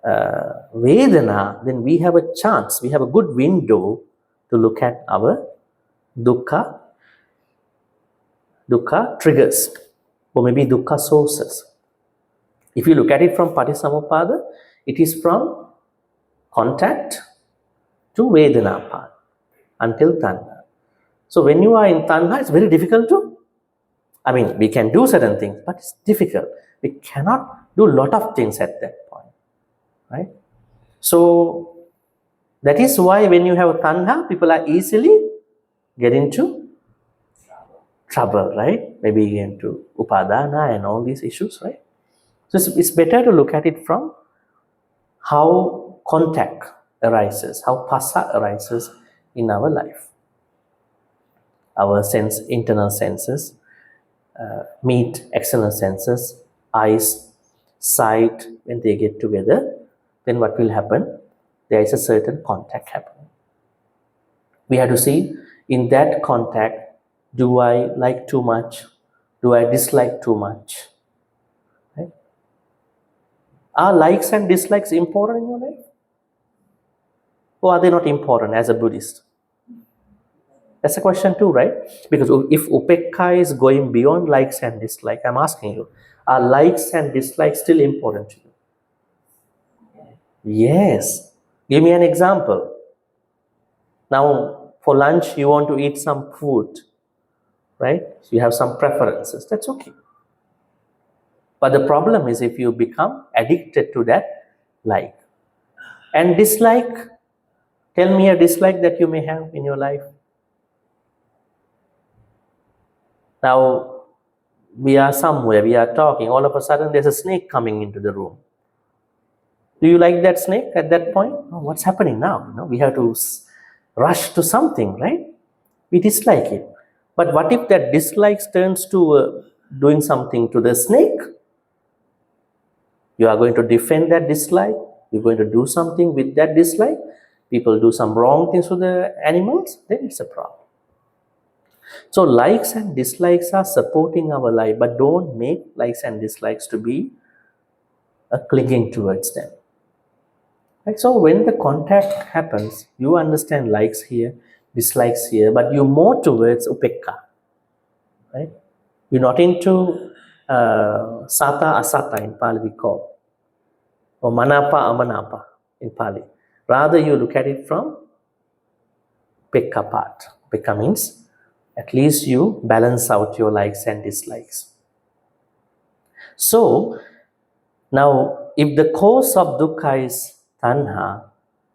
Vedana, then we have a chance, we have a good window to look at our dukkha triggers, or maybe dukkha sources. If you look at it from Patisamuppada, it is from contact to Vedana part until Tanha. So when you are in Tanha, it's very difficult to, we can do certain things, but it's difficult. We cannot do a lot of things at that point, right? So that is why when you have Tanha, people are easily get into trouble, right? Maybe into Upadana and all these issues, right? So it's better to look at it from how contact arises, how Passa arises in our life. Our internal senses meet external senses, eyes, sight, when they get together, then what will happen? There is a certain contact happening. We have to see in that contact, do I like too much? Do I dislike too much? Right? Are likes and dislikes important in your life? Or are they not important as a Buddhist? That's a question too, right? Because if Upekka is going beyond likes and dislikes, I'm asking you, are likes and dislikes still important to you? Yes. Give me an example. Now, for lunch, you want to eat some food, right? So you have some preferences. That's okay. But the problem is if you become addicted to that like. And dislike, tell me a dislike that you may have in your life. Now, we are somewhere, we are talking, all of a sudden there's a snake coming into the room. Do you like that snake at that point? Oh, what's happening now? We have to rush to something, right? We dislike it. But what if that dislike turns to doing something to the snake? You are going to defend that dislike. You're going to do something with that dislike. People do some wrong things to the animals. Then it's a problem. So likes and dislikes are supporting our life, but don't make likes and dislikes to be clinging towards them. Right? So when the contact happens, you understand likes here, dislikes here, but you're more towards upekka. Right? You're not into sata asata in Pali we call, or manapa amanapa in Pali. Rather, you look at it from upekka part. Upekka means at least you balance out your likes and dislikes. So now, if the cause of dukkha is tanha,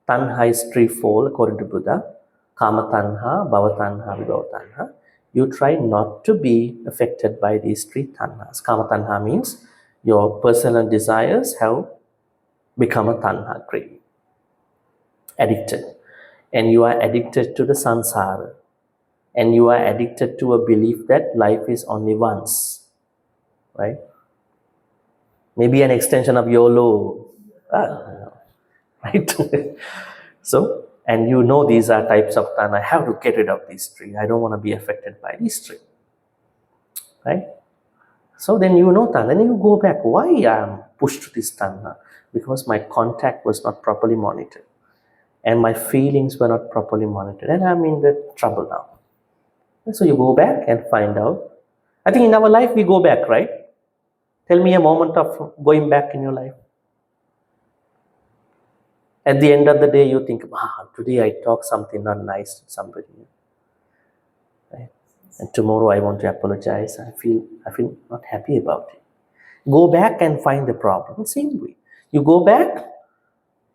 tanha is threefold according to Buddha, kama tanha, bhava tanha, vibhava tanha. You try not to be affected by these three tanhas. Kama tanha means your personal desires have become a tanha, craving, addicted. And you are addicted to the samsara. And you are addicted to a belief that life is only once, right? Maybe an extension of YOLO, right? So, and you know these are types of tanha. I have to get rid of these three. I don't want to be affected by these three, right? So then you know tanha, and you go back. Why I am pushed to this tanha? Because my contact was not properly monitored, and my feelings were not properly monitored, and I'm in the trouble now. So you go back and find out. I think in our life we go back, right? Tell me a moment of going back in your life. At the end of the day, you think, today I talked something not nice to somebody. Right? And tomorrow I want to apologize. I feel not happy about it. Go back and find the problem. Same way. You go back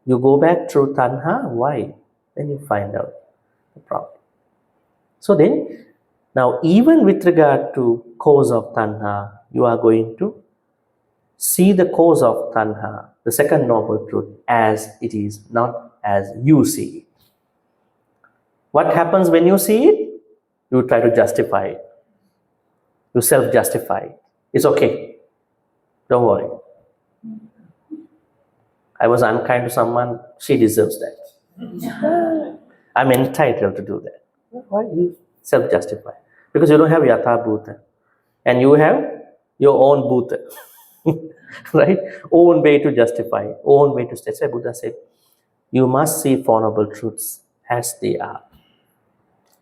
through tanha. Why? Then you find out the problem. So then, now even with regard to cause of tanha, you are going to see the cause of tanha the second noble truth as it is, not as you see it. What happens when you see it? You try to justify it. You self-justify it. It's okay. Don't worry. I was unkind to someone, she deserves that. I'm entitled to do that. Why you self-justify? Because you don't have yatha bhuta. And you have your own bhuta. Right? Own way to justify, own way to stay. That's why Buddha said, you must see Four Noble Truths as they are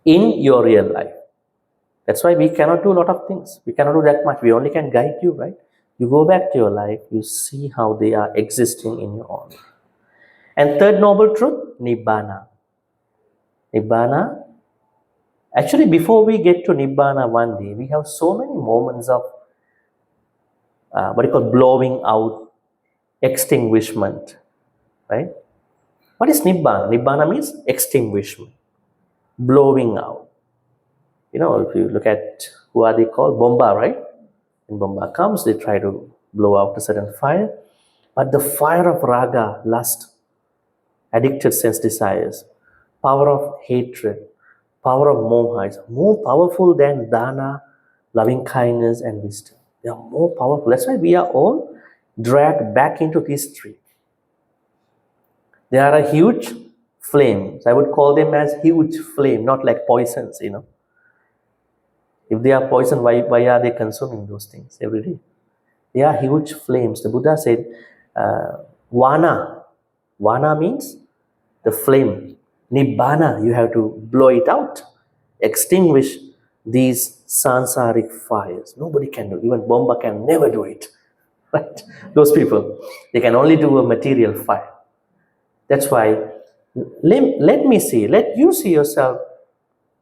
in your real life. That's why we cannot do a lot of things. We cannot do that much. We only can guide you, right? You go back to your life, you see how they are existing in your own life. And third noble truth, Nibbana. Nibbana, actually before we get to Nibbana one day, we have so many moments of what you call blowing out, extinguishment, right? What is Nibbana? Nibbana means extinguishment, blowing out. You know, if you look at who are they called? Bomba, right? When Bomba comes, they try to blow out a certain fire. But the fire of raga, lust, addicted sense desires, power of hatred, power of moha is more powerful than dana, loving kindness, and wisdom. They are more powerful. That's why we are all dragged back into history. They are a huge flames. I would call them as huge flame, not like poisons, you know. If they are poison, why are they consuming those things every day? They are huge flames. The Buddha said, vana. Vana means the flame. Nibbana, you have to blow it out. Extinguish these sansaric fires. Nobody can do it. Even Bomba can never do it. Right? Those people, they can only do a material fire. That's why, let me see, let you see yourself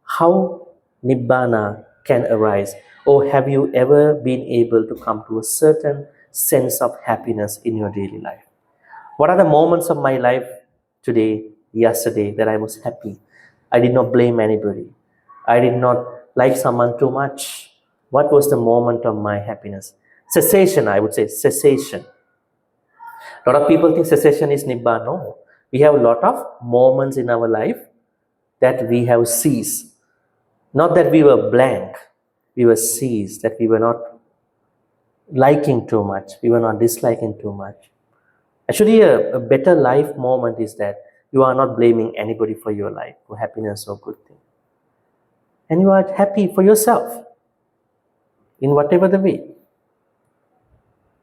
how Nibbana can arise. Or have you ever been able to come to a certain sense of happiness in your daily life? What are the moments of my life today, yesterday, that I was happy? I did not blame anybody. I did not like someone too much. What was the moment of my happiness? Cessation, I would say, cessation. A lot of people think cessation is Nibbana. No. We have a lot of moments in our life that we have ceased. Not that we were blank. We were seized, that we were not liking too much. We were not disliking too much. Actually, a better life moment is that you are not blaming anybody for your life, for happiness or good thing. And you are happy for yourself in whatever the way.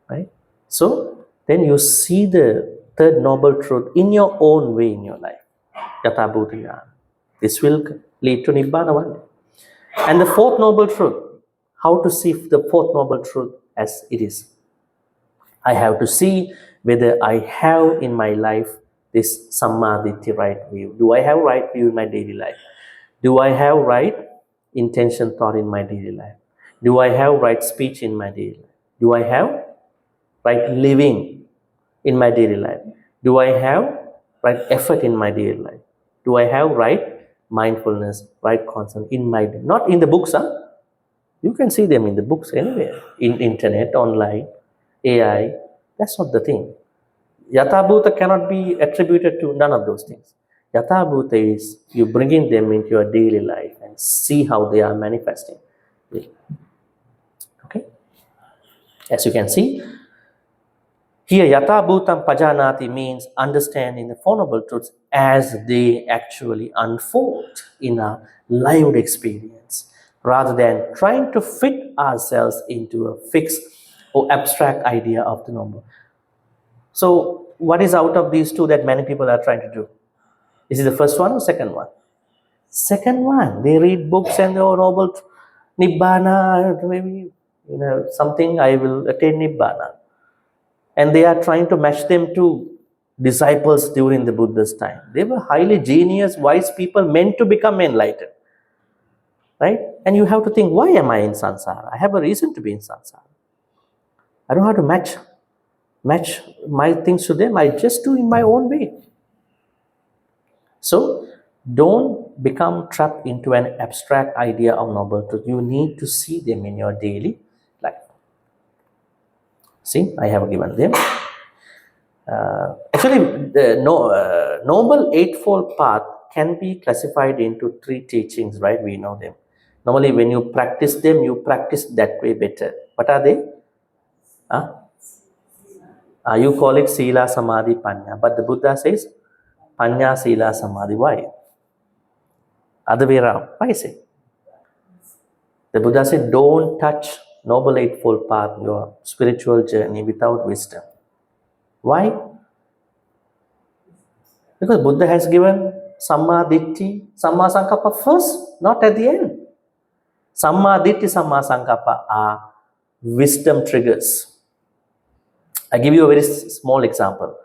Right? So, then you see the third noble truth in your own way in your life. Yatha bhuta jnana. This will lead to Nibbana one day. And the fourth noble truth, how to see the fourth noble truth as it is. I have to see whether I have in my life this sammaditthi, right view. Do I have right view in my daily life? Do I have right intention, thought in my daily life? Do I have right speech in my daily life? Do I have right living in my daily life? Do I have right effort in my daily life? Do I have right mindfulness, right concern in my day? Not in the books, huh? You can see them in the books anywhere, in internet, online, AI. That's not the thing. Yatha bhuta cannot be attributed to none of those things. Yatha bhuta is you bringing them into your daily life and see how they are manifesting. Okay? As you can see, here yatha bhutam pajanati means understanding the Four Noble Truths as they actually unfold in a lived experience, rather than trying to fit ourselves into a fixed or abstract idea of the Noble. So, what is out of these two that many people are trying to do? Is it the first one or second one? Second one. They read books and oh, Noble Nibbana, maybe something I will attain Nibbana. And they are trying to match them to disciples during the Buddha's time. They were highly genius, wise people meant to become enlightened. Right? And you have to think, why am I in samsara? I have a reason to be in samsara. I don't have to match my things to them. I just do in my own way. So, don't become trapped into an abstract idea of noble truth. You need to see them in your daily life. See, I have given them. Actually, the Noble Eightfold Path can be classified into three teachings, right? We know them. Normally, when you practice them, you practice that way better. What are they? Huh? You call it Sila, Samadhi, Panya. But the Buddha says Panya, Sila, Samadhi. Why? Other way around. Why is it? The Buddha said, don't touch Noble Eightfold Path, your spiritual journey, without wisdom. Why? Because Buddha has given Samma Ditti, Samma Sankappa first, not at the end. Samma Ditti, Samma Sankappa are wisdom triggers. I give you a very small example.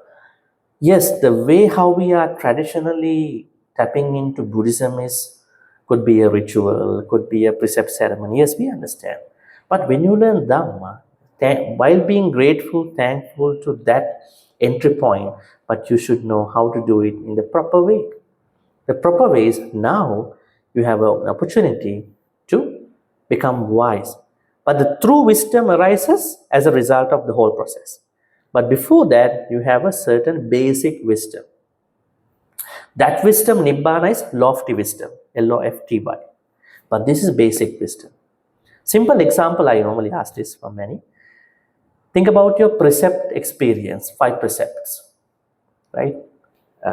Yes, the way how we are traditionally tapping into Buddhism could be a ritual, could be a precept ceremony. Yes, we understand. But when you learn Dhamma, while being grateful, thankful to that entry point, but you should know how to do it in the proper way. The proper way is now you have an opportunity to become wise. But the true wisdom arises as a result of the whole process. But before that, you have a certain basic wisdom. That wisdom, Nibbana, is lofty wisdom, Lofty. But this is basic wisdom. Simple example I normally ask this for many. Think about your precept experience, 5 precepts, right?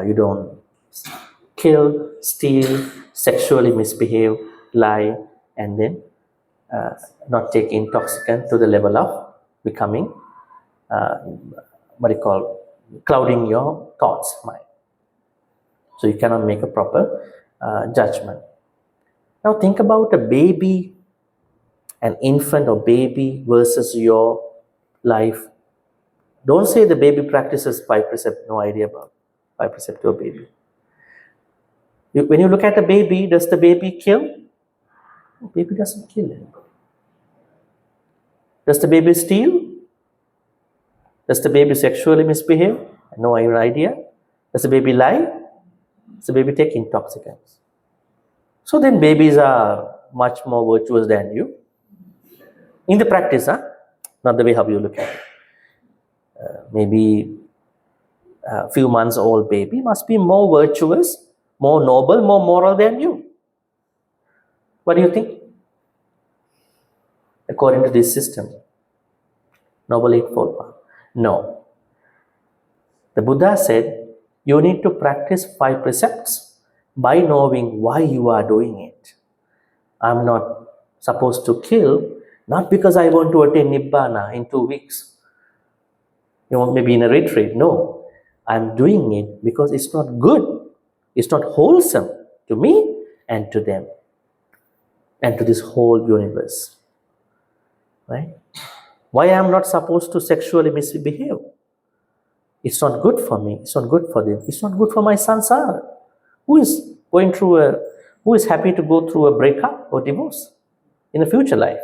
You don't kill, steal, sexually misbehave, lie, and then not take intoxicant to the level of becoming, clouding your thoughts, mind. So you cannot make a proper judgment. Now think about a baby, an infant or baby versus your life. Don't say the baby practices 5 precepts, no idea about 5 precepts to a baby. When you look at a baby, does the baby kill? The baby doesn't kill anybody. Does the baby steal? Does the baby sexually misbehave? No idea. Does the baby lie? Does the baby take intoxicants? So then babies are much more virtuous than you. In the practice, not the way how you look at it. Maybe a few months old baby must be more virtuous, more noble, more moral than you. What do you think? According to this system, Noble Eightfold Path. No. The Buddha said, you need to practice 5 precepts by knowing why you are doing it. I'm not supposed to kill, not because I want to attain Nibbana in 2 weeks. Maybe in a retreat. No. I'm doing it because it's not good. It's not wholesome to me and to them and to this whole universe. Right? Why I'm not supposed to sexually misbehave? It's not good for me. It's not good for them. It's not good for my sansara. Who is happy to go through a breakup or divorce in a future life?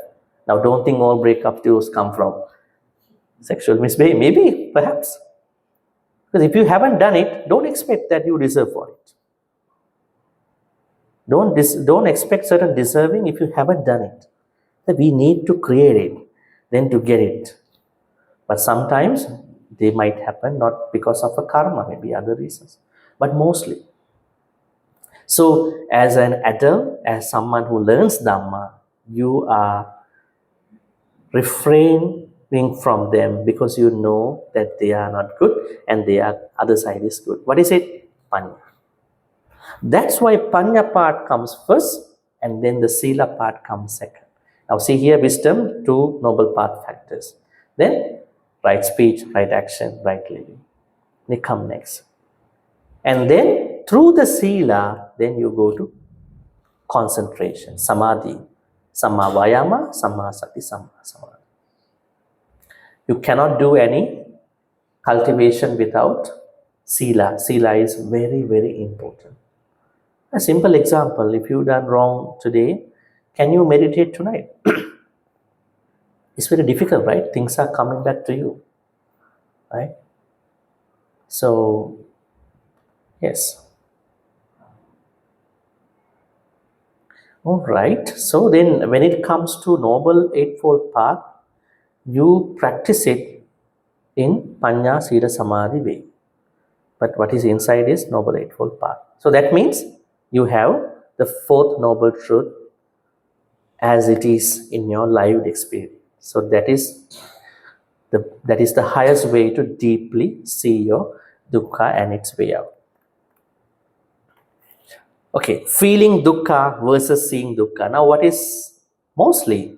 Now, don't think all breakup divorce come from sexual misbehavior. Maybe, perhaps. Because if you haven't done it, don't expect that you deserve for it. Don't expect certain deserving if you haven't done it. That we need to create it, then to get it. But sometimes they might happen not because of a karma, maybe other reasons, but mostly. So as an adult, as someone who learns Dhamma, you are refraining from them because you know that they are not good and their other side is good. What is it? Panya. That's why Panya part comes first and then the Sila part comes second. Now see here, wisdom, 2 noble path factors. Then right speech, right action, right living. They come next. And then through the Sila, then you go to concentration, Samadhi, Samma Vayama, Samma Sati, Samma Samadhi. You cannot do any cultivation without Sila. Sila is very, very important. A simple example, if you've done wrong today, can you meditate tonight? It's very difficult, right? Things are coming back to you, right? So, yes. All right. So then when it comes to Noble Eightfold Path, you practice it in Panya Sila Samadhi way. But what is inside is Noble Eightfold Path. So that means you have the fourth noble truth as it is in your lived experience. So that is the highest way to deeply see your dukkha and its way out. Okay, feeling dukkha versus seeing dukkha. Now, what is mostly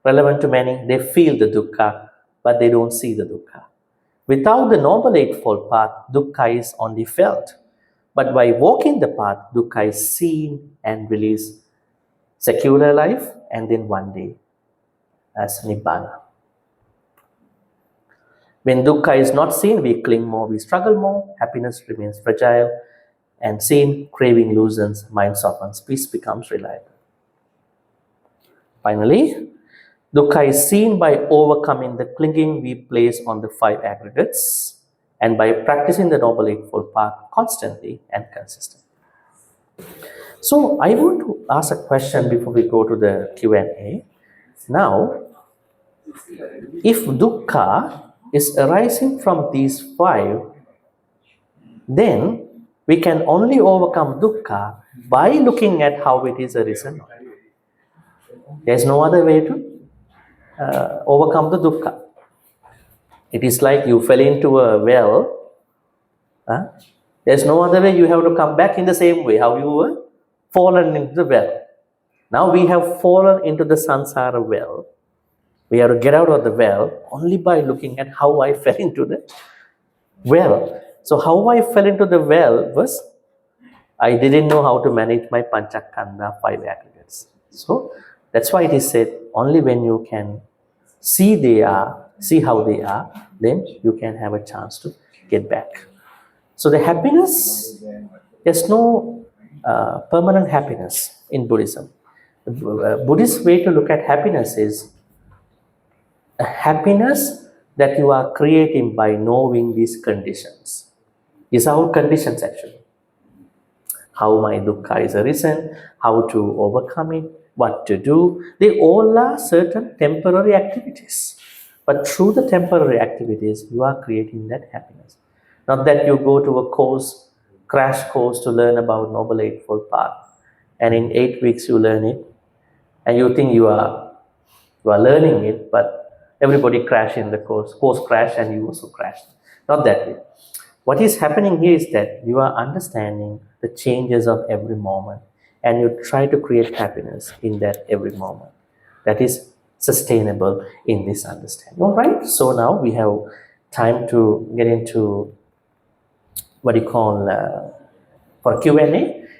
relevant to many? They feel the dukkha, but they don't see the dukkha. Without the Noble Eightfold Path, dukkha is only felt. But by walking the path, dukkha is seen and released. Secular life, and then one day as nibbana. When dukkha is not seen, we cling more, we struggle more, happiness remains fragile, and seen, craving loosens, mind softens, peace becomes reliable. Finally, dukkha is seen by overcoming the clinging we place on the five aggregates and by practicing the Noble Eightfold Path constantly and consistently. So I want to ask a question before we go to the Q&A. Now, if dukkha is arising from these five, then we can only overcome dukkha by looking at how it is arisen. There's no other way to overcome the dukkha. It is like you fell into a well. There's no other way. You have to come back in the same way how you were fallen into the well. Now we have fallen into the samsara well. We have to get out of the well only by looking at how I fell into the well. So how I fell into the well was I didn't know how to manage my panchakanda, five aggregates. So that's why it is said only when you can see how they are, then you can have a chance to get back. So the happiness, there's no permanent happiness in Buddhism. The Buddhist way to look at happiness is a happiness that you are creating by knowing these conditions. These are all conditions actually. How my dukkha is arisen, how to overcome it, what to do. They all are certain temporary activities. But through the temporary activities, you are creating that happiness. Not that you go to a course, crash course to learn about Noble Eightfold Path, and in 8 weeks you learn it, and you think you are learning it, but everybody crashed in the course crashed and you also crashed. Not that way. What is happening here is that you are understanding the changes of every moment, and you try to create happiness in that every moment. That is sustainable in this understanding. All right, so now we have time to get into what you call for Q&A.